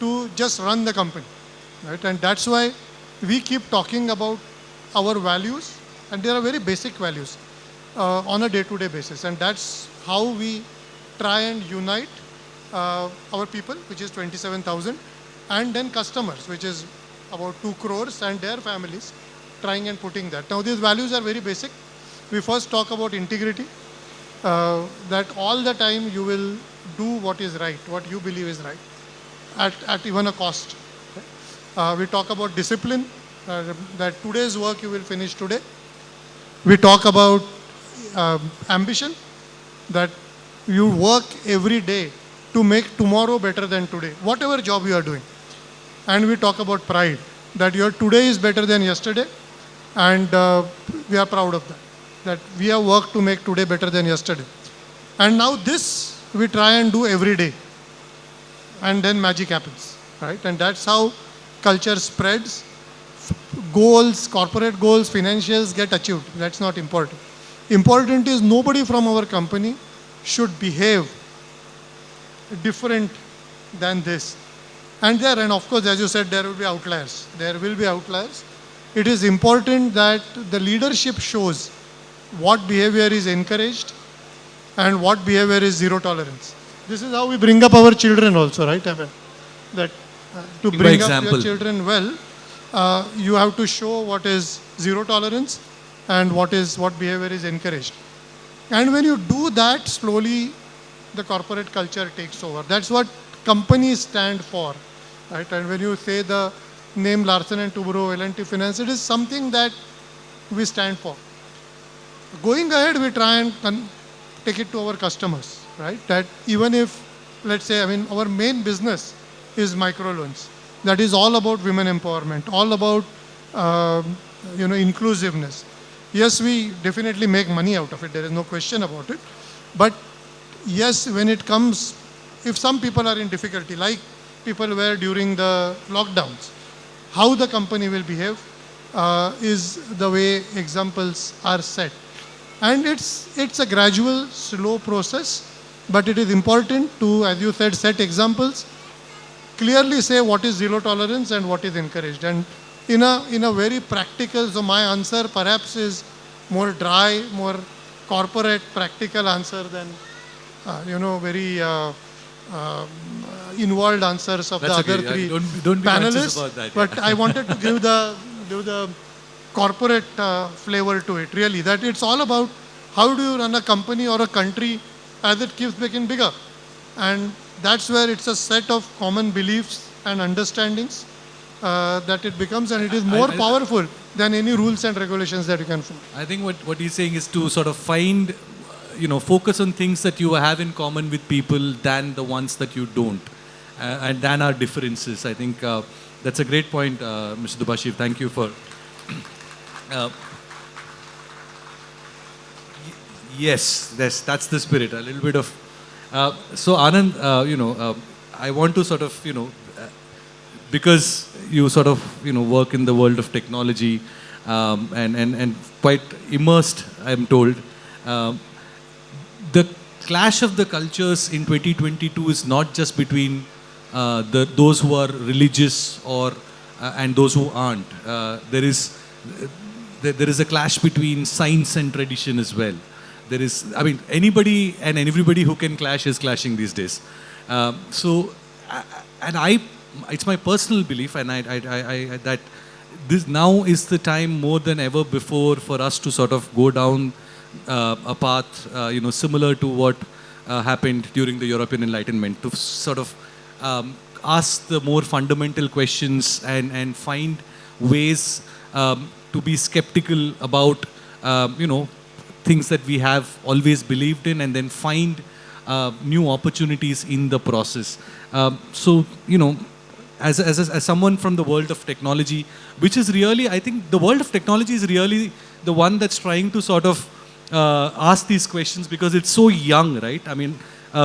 [SPEAKER 7] to just run the company, right? And that's why we keep talking about our values, and they are very basic values on a day-to-day basis. And that's how we try and unite our people, which is 27,000, and then customers, which is about 2 crores, and their families, trying and putting that. Now, these values are very basic. We first talk about integrity, that all the time you will do what is right, what you believe is right, at even a cost. We talk about discipline, that today's work you will finish today. We talk about ambition, that you work every day to make tomorrow better than today, whatever job you are doing. And we talk about pride, that your today is better than yesterday, and we are proud of that we have worked to make today better than yesterday. And now this we try and do every day, and then magic happens, right? And that's how culture spreads. Goals, corporate goals, financials get achieved. That's not important. Important is nobody from our company should behave different than this. And of course, as you said, there will be outliers. There will be outliers. It is important that the leadership shows what behavior is encouraged and what behavior is zero tolerance. This is how we bring up our children also, right? That to bring up your children well, you have to show what is zero tolerance and what behavior is encouraged. And when you do that, slowly the corporate culture takes over. That's what companies stand for, right? And when you say the name Larsen & Toubro, L&T Finance, it is something that we stand for. Going ahead, we try and take it to our customers, right? That even if, let's say, our main business is microloans. That is all about women empowerment, all about inclusiveness. Yes, we definitely make money out of it. There is no question about it. But yes, when it comes, if some people are in difficulty, like people were during the lockdowns, how the company will behave is the way examples are set. And it's a gradual, slow process, but it is important to, as you said, set examples, clearly say what is zero tolerance and what is encouraged. And in a very practical, so my answer perhaps is more dry, more corporate, practical answer than, very involved answers of
[SPEAKER 4] That's
[SPEAKER 7] the other three
[SPEAKER 4] don't be
[SPEAKER 7] panelists.
[SPEAKER 4] about that,
[SPEAKER 7] but I wanted to give the corporate flavor to it, really, that it's all about how do you run a company or a country as it keeps becoming bigger. And that's where it's a set of common beliefs and understandings that it becomes, and it is more powerful than any rules and regulations that you can find.
[SPEAKER 4] I think what he's saying is to sort of find, focus on things that you have in common with people than the ones that you don't, and than our differences. I think that's a great point, Mr. Dubashi. Thank you for... yes, that's the spirit. A little bit of... so Anand, I want to sort of, because you sort of, work in the world of technology and quite immersed, I'm told. The clash of the cultures in 2022 is not just between those who are religious and those who aren't. There is a clash between science and tradition as well. There is, anybody and everybody who can clash is clashing these days. It's my personal belief, and that this now is the time more than ever before for us to sort of go down a path, similar to what happened during the European Enlightenment, to sort of ask the more fundamental questions and find ways to be skeptical about, things that we have always believed in, and then find new opportunities in the process. As someone from the world of technology, which is really, I think the world of technology is really the one that's trying to sort of ask these questions, because it's so young, right?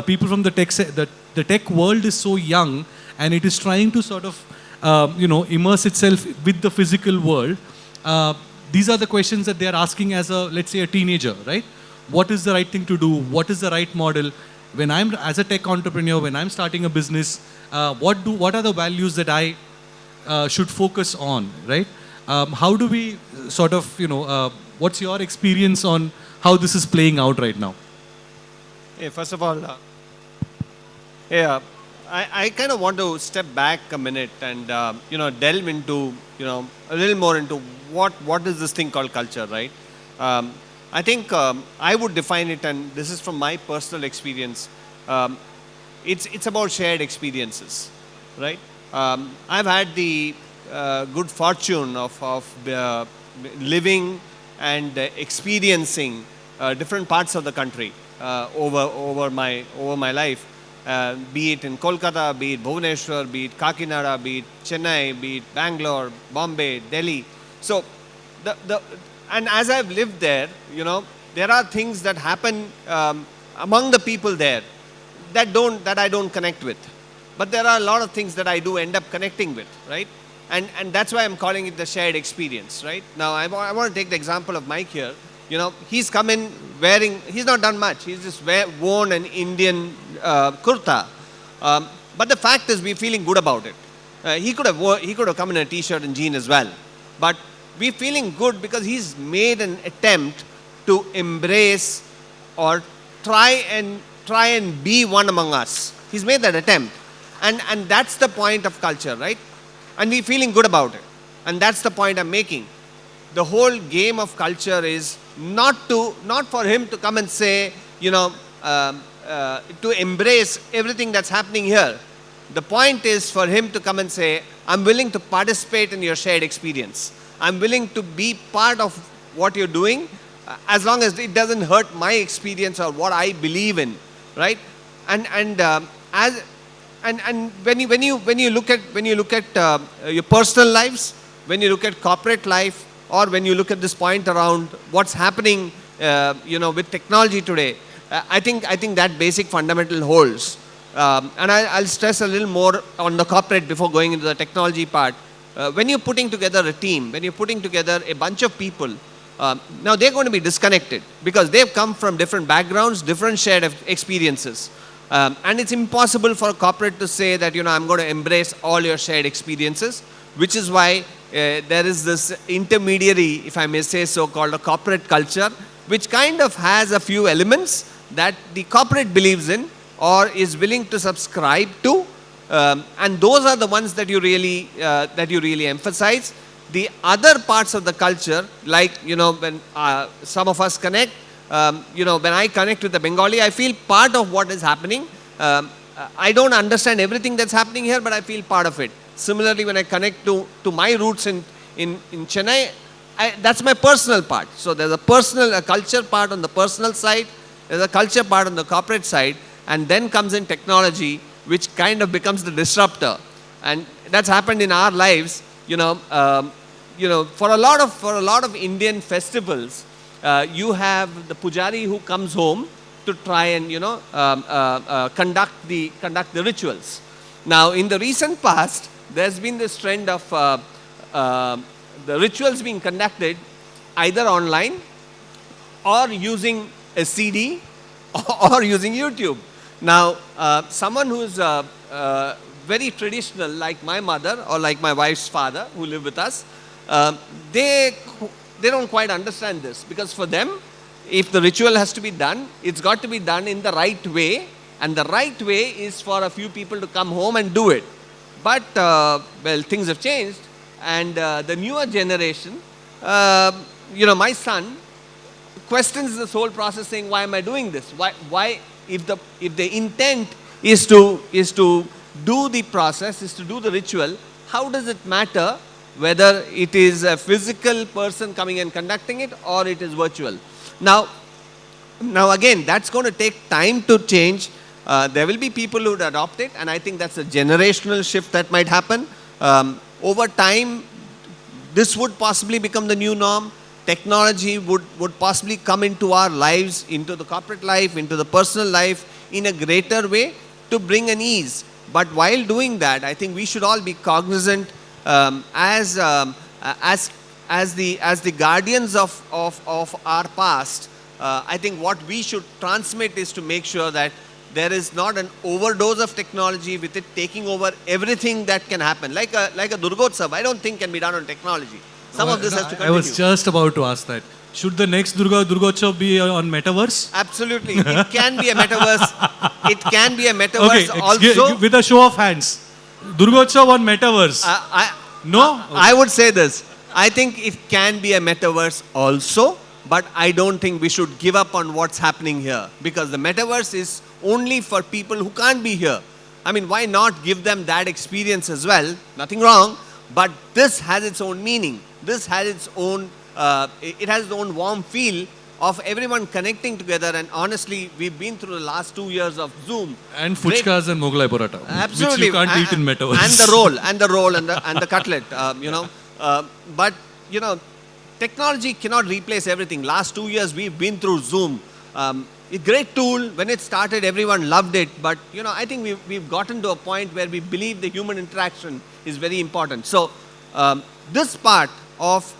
[SPEAKER 4] People from the tech world is so young, and it is trying to sort of, immerse itself with the physical world. These are the questions that they are asking as let's say, a teenager, right? What is the right thing to do? What is the right model? When I'm, as a tech entrepreneur, when I'm starting a business, what are the values that I should focus on, right? How do we sort of, what's your experience on how this is playing out right now?
[SPEAKER 8] Hey, first of all, I kind of want to step back a minute and, delve into, a little more into what is this thing called culture, right? I think I would define it, and this is from my personal experience, it's about shared experiences, right? I've had the good fortune of living and experiencing different parts of the country. over my life, be it in Kolkata, be it Bhubaneswar, be it Kakinada, be it Chennai, be it Bangalore, Bombay, Delhi. So, and as I've lived there, you know, there are things that happen among the people there that I don't connect with. But there are a lot of things that I do end up connecting with, right? And that's why I'm calling it the shared experience, right? Now, I want to take the example of Mike here. You know, he's come in wearing, he's not done much. He's just worn an Indian kurta. But the fact is, we're feeling good about it. He could have come in a t-shirt and jean as well. But we're feeling good because he's made an attempt to embrace or try and be one among us. He's made that attempt. And that's the point of culture, right? And we're feeling good about it. And that's the point I'm making. The whole game of culture is not for him to come and say, you know, to embrace everything that's happening here. The point is for him to come and say, I'm willing to participate in your shared experience. I'm willing to be part of what you're doing, as long as it doesn't hurt my experience or what I believe in, right? And when you look at your personal lives, when you look at corporate life, or when you look at this point around what's happening, you know, with technology today, I think that basic fundamental holds. And I'll stress a little more on the corporate before going into the technology part. When you're putting together a team, when you're putting together a bunch of people, now they're going to be disconnected because they've come from different backgrounds, different shared experiences. And it's impossible for a corporate to say that, you know, I'm going to embrace all your shared experiences, which is why there is this intermediary, if I may say so, called a corporate culture, which kind of has a few elements that the corporate believes in or is willing to subscribe to. And those are the ones that you really emphasize. The other parts of the culture, like, you know, when some of us connect, you know, when I connect with the Bengali, I feel part of what is happening. I don't understand everything that's happening here, but I feel part of it. Similarly, when I connect to my roots in Chennai, that's my personal part. So there's a culture part on the personal side, there's a culture part on the corporate side, and then comes in technology, which kind of becomes the disruptor. And that's happened in our lives. You know, for a lot of Indian festivals, you have the pujari who comes home to try and, you know, conduct the rituals. Now, in the recent past, there's been this trend of the rituals being conducted either online or using a CD or using YouTube. Now, someone who's very traditional, like my mother or like my wife's father, who live with us, they don't quite understand this, because for them, if the ritual has to be done, it's got to be done in the right way, and the right way is for a few people to come home and do it. But, well, things have changed, and the newer generation, you know, my son questions this whole process, saying, why am I doing this? Why if the intent is to do the process, is to do the ritual, how does it matter whether it is a physical person coming and conducting it or it is virtual? Now again, that's going to take time to change. There will be people who would adopt it, and I think that's a generational shift that might happen. Over time, this would possibly become the new norm. Technology would possibly come into our lives, into the corporate life, into the personal life in a greater way to bring an ease. But while doing that, I think we should all be cognizant as the guardians of our past. I think what we should transmit is to make sure that there is not an overdose of technology with it taking over everything that can happen. Like a Durgotsav, I don't think can be done on technology. Some of this has to continue.
[SPEAKER 4] I was just about to ask that. Should the next Durgotsav be on metaverse?
[SPEAKER 8] Absolutely. It can be a metaverse. It can be a metaverse also.
[SPEAKER 4] With a show of hands. Durgotsav on metaverse. No? Okay.
[SPEAKER 8] I would say this. I think it can be a metaverse also, but I don't think we should give up on what's happening here, because the metaverse is only for people who can't be here. I mean, why not give them that experience as well? Nothing wrong, but this has its own meaning. This has its own, it has its own warm feel of everyone connecting together. And honestly, we've been through the last 2 years of Zoom.
[SPEAKER 4] And fuchkas and Mughlai paratha.
[SPEAKER 8] Absolutely.
[SPEAKER 4] Which you can't eat in metaverse.
[SPEAKER 8] And the roll and the cutlet, but, technology cannot replace everything. Last 2 years, we've been through Zoom. A great tool. When it started, everyone loved it. But, I think we've gotten to a point where we believe the human interaction is very important. So, this part of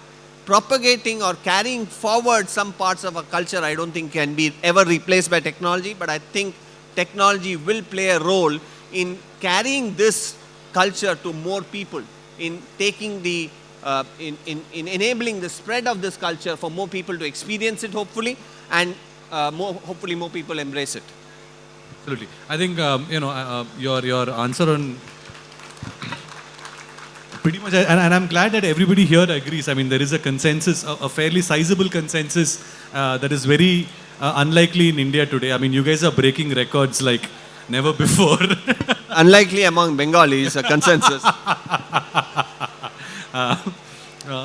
[SPEAKER 8] propagating or carrying forward some parts of our culture, I don't think can be ever replaced by technology. But I think technology will play a role in carrying this culture to more people, in taking the in enabling the spread of this culture for more people to experience it, hopefully, and hopefully more people embrace it.
[SPEAKER 4] Absolutely. I think, your answer on pretty much, and I'm glad that everybody here agrees. I mean, there is a consensus, a fairly sizable consensus that is very unlikely in India today. I mean, you guys are breaking records like never before.
[SPEAKER 8] Unlikely among Bengalis, a consensus.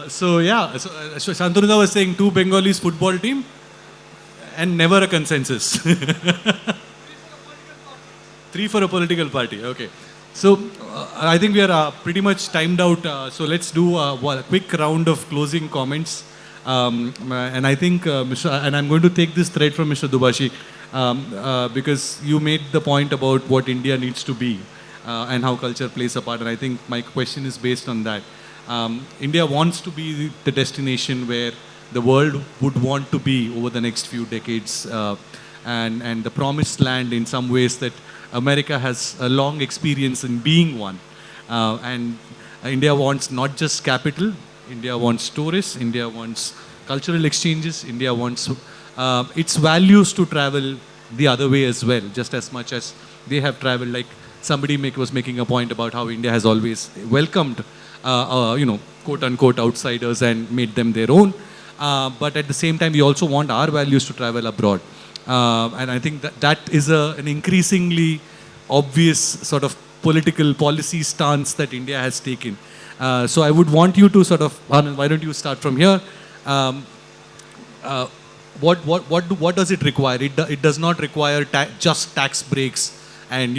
[SPEAKER 4] So Shantanu was saying 2 Bengalis football team and never a consensus. 3 for a political party. Okay. So I think we are pretty much timed out. So let's do a quick round of closing comments. And I think, and I'm going to take this thread from Mr. Dubashi because you made the point about what India needs to be and how culture plays a part. And I think my question is based on that. India wants to be the destination where the world would want to be over the next few decades, and the promised land in some ways that America has a long experience in being one. And India wants not just capital, India wants tourists, India wants cultural exchanges, India wants its values to travel the other way as well, just as much as they have traveled. Like somebody was making a point about how India has always welcomed quote-unquote outsiders and made them their own. But at the same time, we also want our values to travel abroad. And I think that is an increasingly obvious sort of political policy stance that India has taken. So I would want you to sort of, Anand, why don't you start from here? What does it require? It does not require just tax breaks and,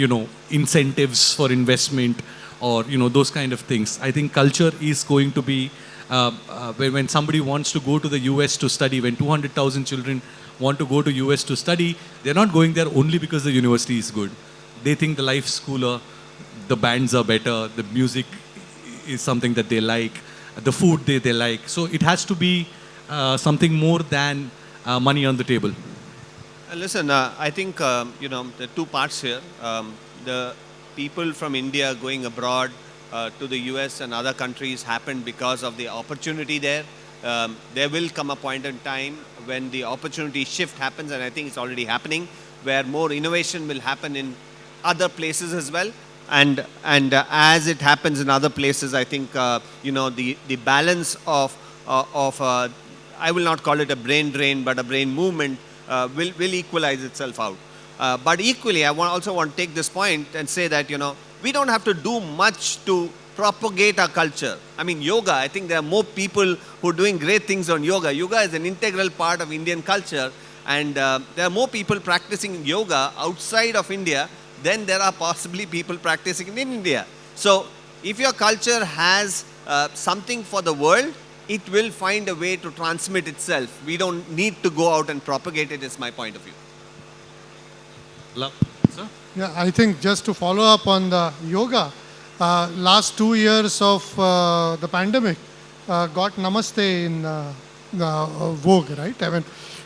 [SPEAKER 4] incentives for investment, or those kind of things. I think culture is going to be when somebody wants to go to the US to study, when 200,000 children want to go to US to study, they're not going there only because the university is good. They think the life's cooler, the bands are better, the music is something that they like, the food they like. So it has to be something more than money on the table.
[SPEAKER 8] Listen, I think there are 2 parts here. The people from India going abroad to the US and other countries happened because of the opportunity there. There will come a point in time when the opportunity shift happens, and I think it's already happening, where more innovation will happen in other places as well. And as it happens in other places, I think the balance of I will not call it a brain drain, but a brain movement will equalize itself out. But equally, I also want to take this point and say that, we don't have to do much to propagate our culture. I mean, yoga, I think there are more people who are doing great things on yoga. Yoga is an integral part of Indian culture, and there are more people practicing yoga outside of India than there are possibly people practicing in India. So, if your culture has something for the world, it will find a way to transmit itself. We don't need to go out and propagate it, is my point of view.
[SPEAKER 7] Sir? Yeah, I think just to follow up on the yoga, last 2 years of the pandemic got Namaste in vogue, right? I mean,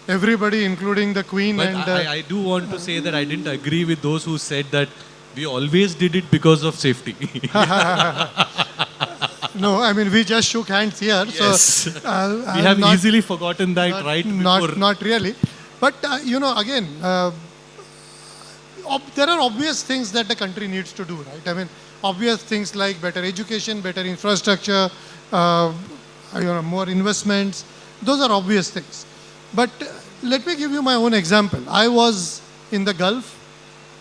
[SPEAKER 7] everybody, including the Queen.
[SPEAKER 4] But
[SPEAKER 7] and
[SPEAKER 4] I do want to say that I didn't agree with those who said that we always did it because of safety.
[SPEAKER 7] No, I mean, we just shook hands here.
[SPEAKER 4] Yes.
[SPEAKER 7] So,
[SPEAKER 4] we have easily forgotten that before.
[SPEAKER 7] Not really. But, again, there are obvious things that the country needs to do, right? I mean, obvious things like better education, better infrastructure, more investments. Those are obvious things. But let me give you my own example. I was in the Gulf,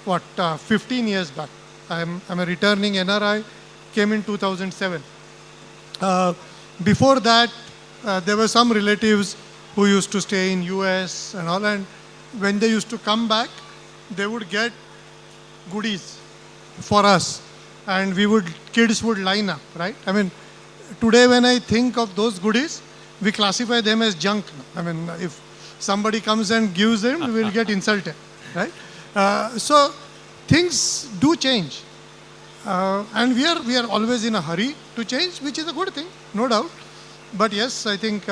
[SPEAKER 7] 15 years back. I'm a returning NRI, came in 2007. Before that, there were some relatives who used to stay in US and all, and when they used to come back, they would get goodies for us, and kids would line up, right? I mean, today when I think of those goodies, we classify them as junk. I mean, if somebody comes and gives them, we will get insulted, right? So things do change, and we are always in a hurry to change, which is a good thing, no doubt. But yes, I think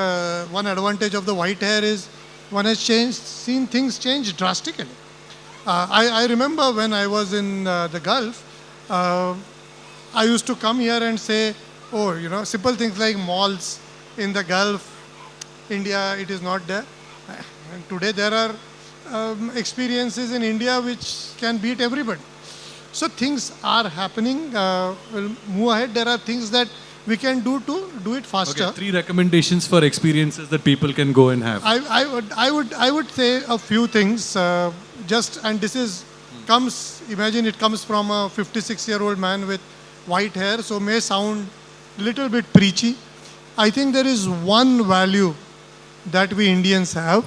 [SPEAKER 7] one advantage of the white hair is one has seen things change drastically. I remember when I was in the Gulf, I used to come here and say, oh, you know, simple things like malls in the Gulf, India, it is not there. And today there are experiences in India which can beat everybody. So things are happening. We'll move ahead. There are things that we can do to do it faster.
[SPEAKER 4] Okay, 3 recommendations for experiences that people can go and have.
[SPEAKER 7] I would say a few things. And this imagine it comes from a 56-year-old man with white hair, so may sound a little bit preachy. I think there is one value that we Indians have,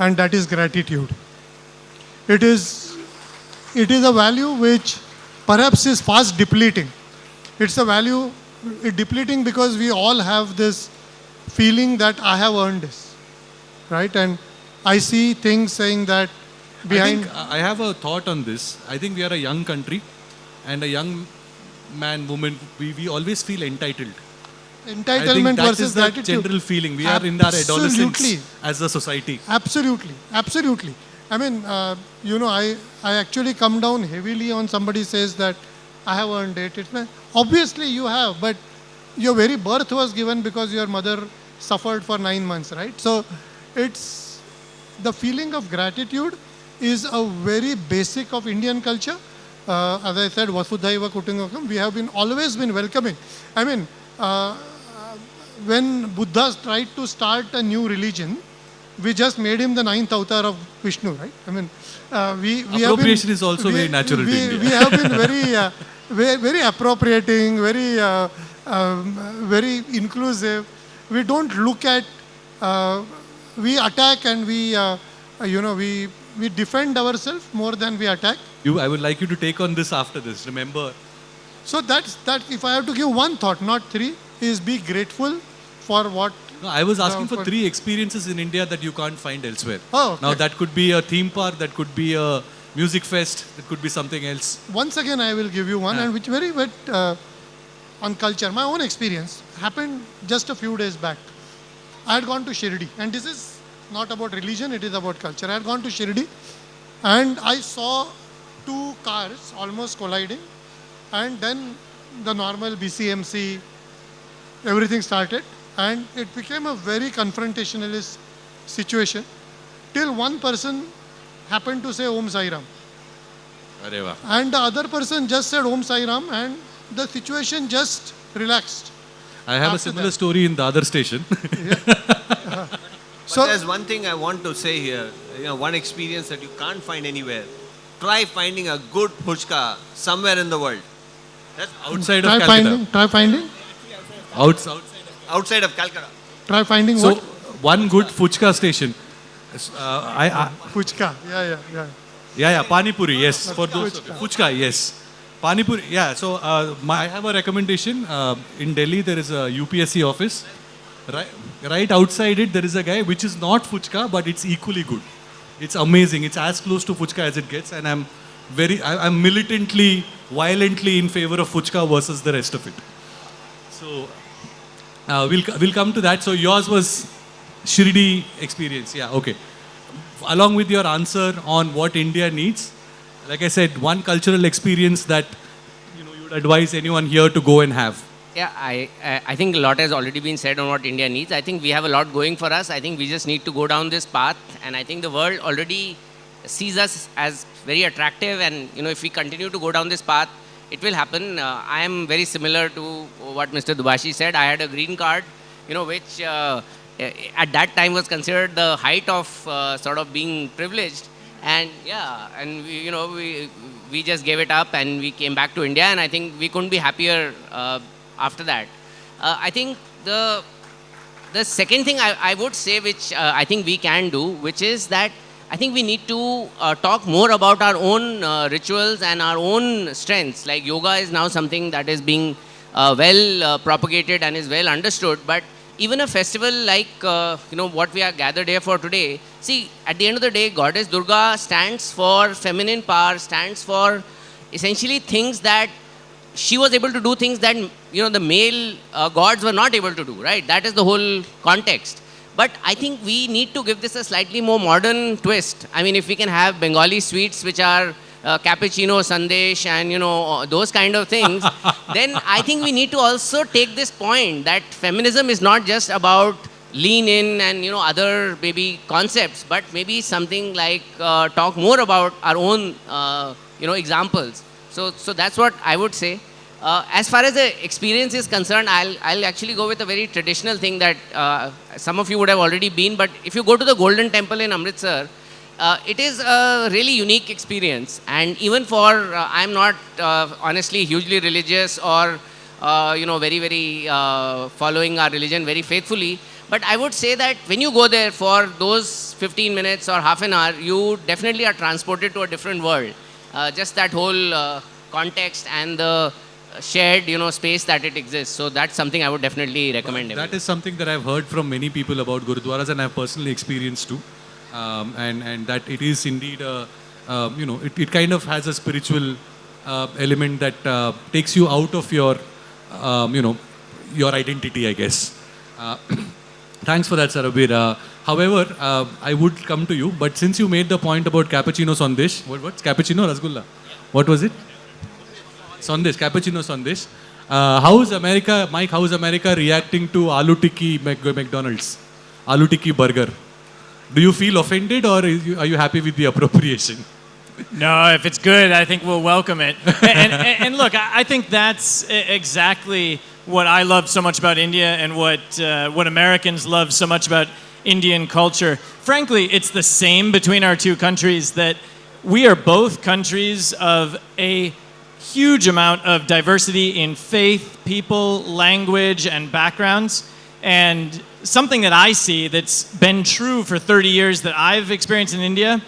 [SPEAKER 7] and that is gratitude. It is a value which perhaps is fast depleting. It's a value depleting because we all have this feeling that I have earned this, right? And I see things saying that behind...
[SPEAKER 4] I have a thought on this. I think we are a young country, and a young man, woman, we always feel entitled.
[SPEAKER 7] Entitlement versus
[SPEAKER 4] that
[SPEAKER 7] gratitude.
[SPEAKER 4] Is the general feeling. We are in our adolescence as a society.
[SPEAKER 7] Absolutely. I mean, I actually come down heavily on somebody says that I have earned it. Obviously you have, but your very birth was given because your mother suffered for 9 months, right? So it's the feeling of gratitude is a very basic of Indian culture. As I said, Vasudhaiva Kutumbakam, we have always been welcoming. I mean, when Buddha tried to start a new religion, we just made him the 9th avatar of Vishnu, right? I mean,
[SPEAKER 4] appropriation is also very natural to India.
[SPEAKER 7] We have been very appropriating, very inclusive. We don't look at, we attack and we defend ourselves more than we attack.
[SPEAKER 4] I would like you to take on this after this, remember.
[SPEAKER 7] So that if I have to give one thought, not 3, is be grateful for what...
[SPEAKER 4] No, I was asking for 3 experiences in India that you can't find elsewhere.
[SPEAKER 7] Oh, okay.
[SPEAKER 4] Now that could be a theme park, that could be a music fest, that could be something else.
[SPEAKER 7] Once again, I will give you one, and which very on culture. My own experience happened just a few days back. I had gone to Shirdi, and this is not about religion, it is about culture. I had gone to Shirdi, and I saw 2 cars almost colliding, and then the normal BCMC, everything started, and it became a very confrontationalist situation till one person happened to say Om Sai Ram. And the other person just said Om Sai Ram, and the situation just relaxed.
[SPEAKER 4] I have a similar story in the other station.
[SPEAKER 8] So there's one thing I want to say here, one experience that you can't find anywhere. Try finding a good puchka somewhere in the world.
[SPEAKER 4] That's outside of Calcutta.
[SPEAKER 7] Try finding?
[SPEAKER 8] Outside of Calcutta.
[SPEAKER 7] Try finding
[SPEAKER 4] so,
[SPEAKER 7] what?
[SPEAKER 4] One good fuchka station.
[SPEAKER 7] Fuchka,
[SPEAKER 4] yeah, Pani Puri, yes. For those fuchka, yes. Pani Puri, yeah. So I have a recommendation. In Delhi, there is a UPSC office. Right outside it, there is a guy which is not fuchka, but it's equally good. It's amazing. It's as close to fuchka as it gets, and I'm militantly, violently in favor of fuchka versus the rest of it. So we'll come to that. So yours was Shirdi experience, yeah, okay. Along with your answer on what India needs, like I said, one cultural experience that you would advise anyone here to go and have.
[SPEAKER 6] Yeah, I think a lot has already been said on what India needs. I think we have a lot going for us. I think we just need to go down this path, and I think the world already sees us as very attractive, and if we continue to go down this path, it will happen. I am very similar to what Mr. Dubashi said. I had a green card, which at that time was considered the height of sort of being privileged, and we just gave it up and we came back to India, and I think we couldn't be happier after that. I think the second thing I would say, which I think we can do, which is that I think we need to talk more about our own rituals and our own strengths. Like yoga is now something that is being well propagated and is well understood. But even a festival like what we are gathered here for today, see, at the end of the day, Goddess Durga stands for feminine power, stands for essentially things that she was able to do, things that the male gods were not able to do, right? That is the whole context. But I think we need to give this a slightly more modern twist. I mean, if we can have Bengali sweets which are cappuccino, sandesh and those kind of things, then I think we need to also take this point that feminism is not just about lean in and other maybe concepts, but maybe something like talk more about our own examples. So that's what I would say. As far as the experience is concerned, I'll actually go with a very traditional thing that some of you would have already been. But if you go to the Golden Temple in Amritsar, it is a really unique experience. And even for, I'm not honestly hugely religious or very, very following our religion very faithfully. But I would say that when you go there for those 15 minutes or half an hour, you definitely are transported to a different world. Just that whole context and the shared space that it exists. So that's something I would definitely recommend.
[SPEAKER 4] That is something that I've heard from many people about Gurudwaras, and I've personally experienced too. And that it is indeed it kind of has a spiritual element that takes you out of your your identity, I guess. Thanks for that, Sarbvir. However, I would come to you, but since you made the point about cappuccino sandesh, what's cappuccino rasgulla? What was it? Sandesh, cappuccino sandesh. How's America, Mike? How's America reacting to aloo tikki McDonald's, aloo tikki burger? Do you feel offended, or are you happy with the appropriation?
[SPEAKER 3] No, if it's good, I think we'll welcome it. And look, I think that's exactly what I love so much about India and what Americans love so much about Indian culture. Frankly, it's the same between our two countries, that we are both countries of a huge amount of diversity in faith, people, language, and backgrounds. And something that I see that's been true for 30 years that I've experienced in India,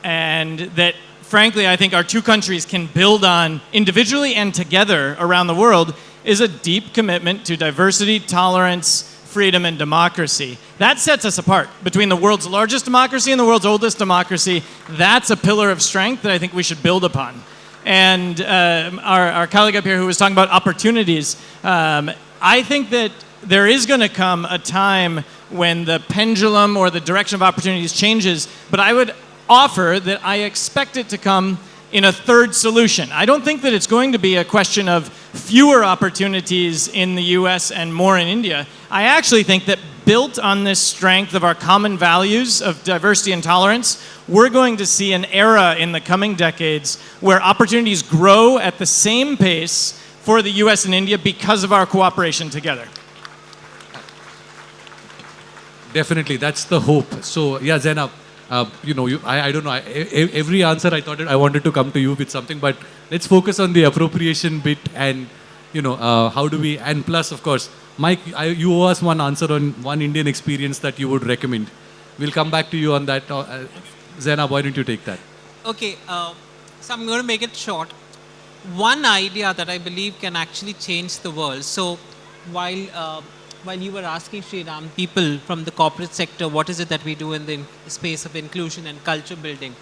[SPEAKER 3] and that frankly I think our two countries can build on individually and together around the world, is a deep commitment to diversity, tolerance, freedom, and democracy. That sets us apart between the world's largest democracy and the world's oldest democracy. That's a pillar of strength that I think we should build upon. And our colleague up here who was talking about opportunities, I think that there is going to come a time when the pendulum or the direction of opportunities changes, but I would offer that I expect it to come in a third solution. I don't think that it's going to be a question of fewer opportunities in the US and more in India. I actually think that built on this strength of our common values of diversity and tolerance, we're going to see an era in the coming decades where opportunities grow at the same pace for the US and India because of our cooperation together.
[SPEAKER 4] Definitely, that's the hope. So, yeah, Zainab, I don't know. Every answer I thought I wanted to come to you with something, but let's focus on the appropriation bit and, how do we, and plus, of course, Mike, you owe us one answer on one Indian experience that you would recommend. We'll come back to you on that. Zainab, why don't you take that?
[SPEAKER 5] Okay, so I'm going to make it short. One idea that I believe can actually change the world. So while you were asking Sriram, people from the corporate sector, what is it that we do in the space of inclusion and culture building?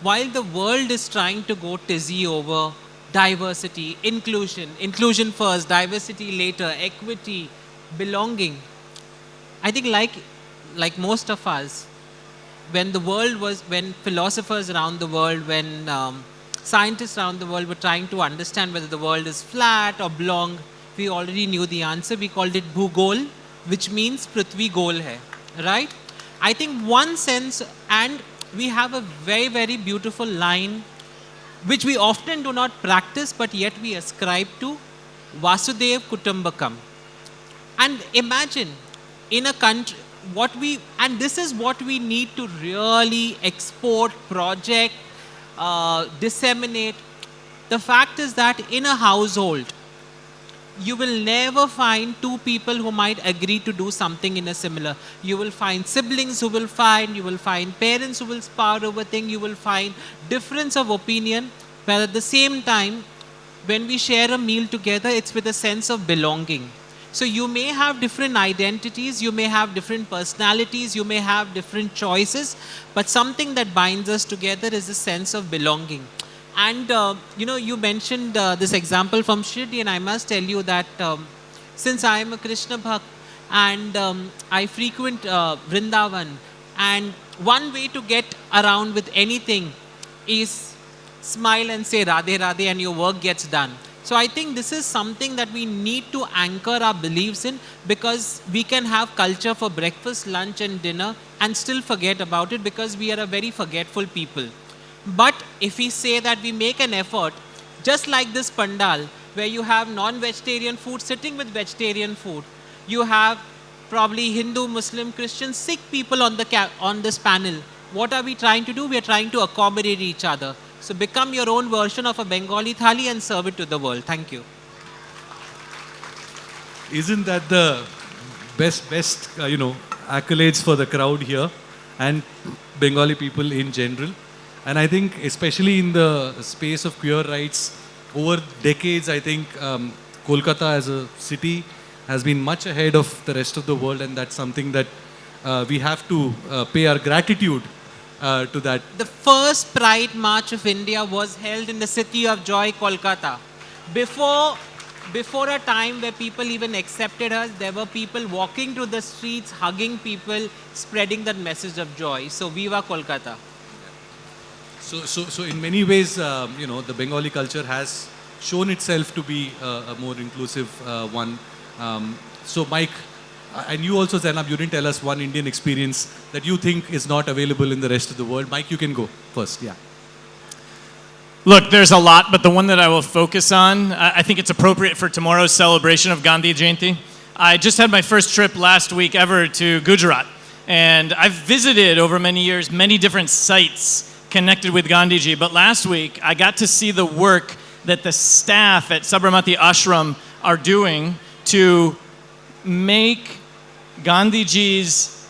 [SPEAKER 5] While the world is trying to go tizzy over diversity, inclusion first, diversity later, equity, belonging, I think like most of us, when philosophers around the world, when scientists around the world were trying to understand whether the world is flat or oblong, we already knew the answer. We called it Bhugol, which means Prithvi Gol hai, right? I think one sense, and we have a very, very beautiful line, which we often do not practice, but yet we ascribe to, Vasudev Kutumbakam. And imagine, in a country, and this is what we need to really export, project, disseminate. The fact is that in a household, you will never find two people who might agree to do something in a similar. You will find siblings who will fight, you will find parents who will spar over things, you will find difference of opinion, but at the same time, when we share a meal together, it's with a sense of belonging. So you may have different identities, you may have different personalities, you may have different choices, but something that binds us together is a sense of belonging. And you mentioned this example from Shirdi, and I must tell you that since I am a Krishna Bhakt and I frequent Vrindavan, and one way to get around with anything is smile and say Radhe Radhe and your work gets done. So I think this is something that we need to anchor our beliefs in, because we can have culture for breakfast, lunch and dinner and still forget about it, because we are a very forgetful people. But if we say that we make an effort, just like this pandal, where you have non-vegetarian food sitting with vegetarian food, you have probably Hindu, Muslim, Christian, Sikh people on this panel. What are we trying to do? We are trying to accommodate each other. So become your own version of a Bengali thali and serve it to the world. Thank you.
[SPEAKER 4] Isn't that the best accolades for the crowd here and Bengali people in general? And I think especially in the space of queer rights, over decades, I think Kolkata as a city has been much ahead of the rest of the world, and that's something that we have to pay our gratitude to that.
[SPEAKER 5] The first Pride March of India was held in the city of joy, Kolkata. Before a time where people even accepted us, there were people walking through the streets, hugging people, spreading that message of joy. So Viva Kolkata.
[SPEAKER 4] So in many ways, the Bengali culture has shown itself to be a more inclusive one. So Mike, and you also, Zainab, you didn't tell us one Indian experience that you think is not available in the rest of the world. Mike, you can go first. Yeah.
[SPEAKER 3] Look, there's a lot, but the one that I will focus on, I think it's appropriate for tomorrow's celebration of Gandhi Jayanti. I just had my first trip last week ever to Gujarat, and I've visited over many years many different sites connected with Gandhiji, but last week I got to see the work that the staff at Sabarmati Ashram are doing to make Gandhiji's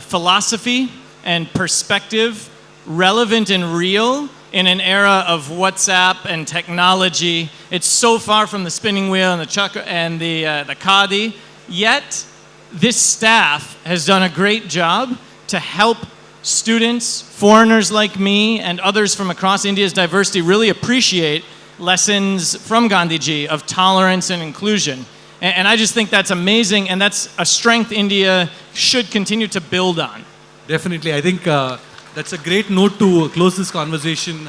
[SPEAKER 3] philosophy and perspective relevant and real in an era of WhatsApp and technology. It's so far from the spinning wheel and the chakra and the khadi, yet this staff has done a great job to help students, foreigners like me, and others from across India's diversity really appreciate lessons from Gandhiji of tolerance and inclusion. And I just think that's amazing, and that's a strength India should continue to build on.
[SPEAKER 4] Definitely. I think that's a great note to close this conversation.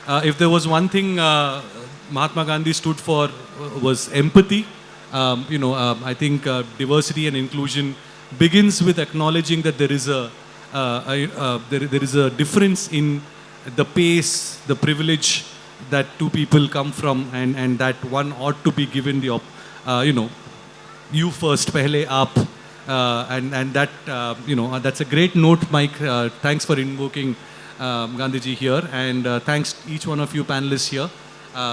[SPEAKER 4] If there was one thing Mahatma Gandhi stood for, was empathy. I think diversity and inclusion begins with acknowledging that there is a difference in the pace, the privilege that two people come from, and that one ought to be given the you first, pehle aap, and that that's a great note, Mike. Thanks for invoking Gandhiji here, and thanks each one of you panelists here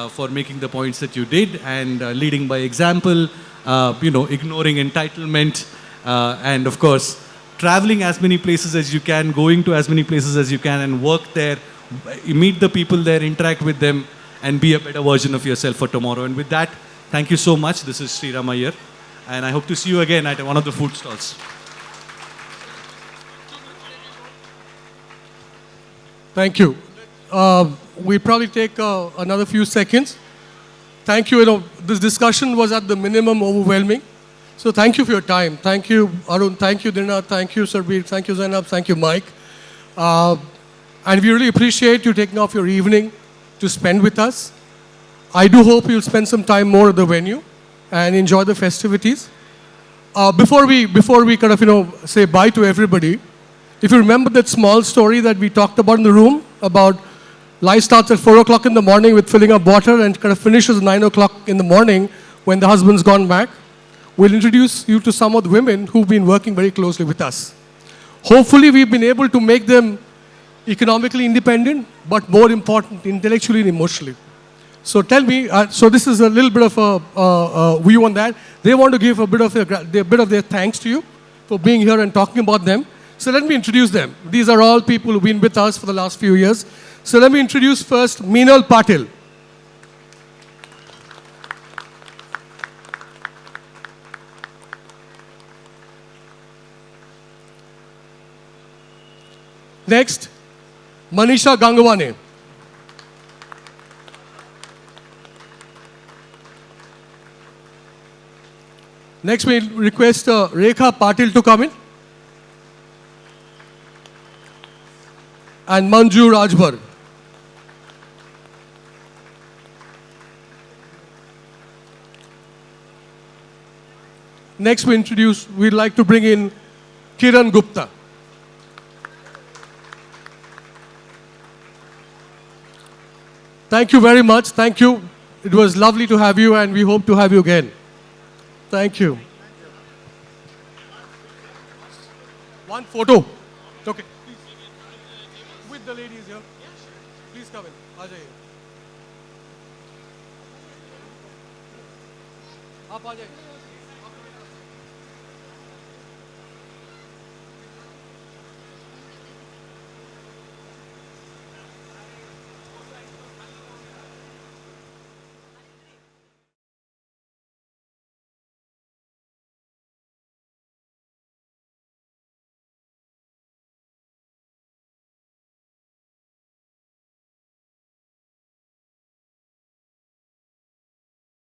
[SPEAKER 4] for making the points that you did and leading by example, ignoring entitlement, and of course traveling as many places as you can, going to as many places as you can, and work there, meet the people there, interact with them, and be a better version of yourself for tomorrow. And with that, thank you so much. This is Sriram Iyer, and I hope to see you again at one of the food stalls.
[SPEAKER 1] Thank you. We'll probably take another few seconds. Thank you. This discussion was at the minimum overwhelming. So thank you for your time. Thank you, Arun. Thank you, Dinanath. Thank you, Sarbvir. Thank you, Zainab. Thank you, Mike. And we really appreciate you taking off your evening to spend with us. I do hope you'll spend some time more at the venue and enjoy the festivities. Before we kind of say bye to everybody, if you remember that small story that we talked about in the room about life starts at 4 o'clock in the morning with filling up water and kind of finishes at 9 o'clock in the morning when the husband's gone back, we'll introduce you to some of the women who've been working very closely with us. Hopefully we've been able to make them economically independent, but more important, intellectually and emotionally. So tell me, so this is a little bit of a view on that. They want to give a bit of their thanks to you for being here and talking about them. So let me introduce them. These are all people who've been with us for the last few years. So let me introduce first Meenal Patel. Next, Manisha Gangwane. Next, we request Rekha Patil to come in. And Manju Rajbhar. Next, we'd like to bring in Kiran Gupta. Thank you very much. Thank you. It was lovely to have you, and we hope to have you again. Thank you. One photo. Okay. With the ladies here. Please come in. Ajay. आप आ जाइए.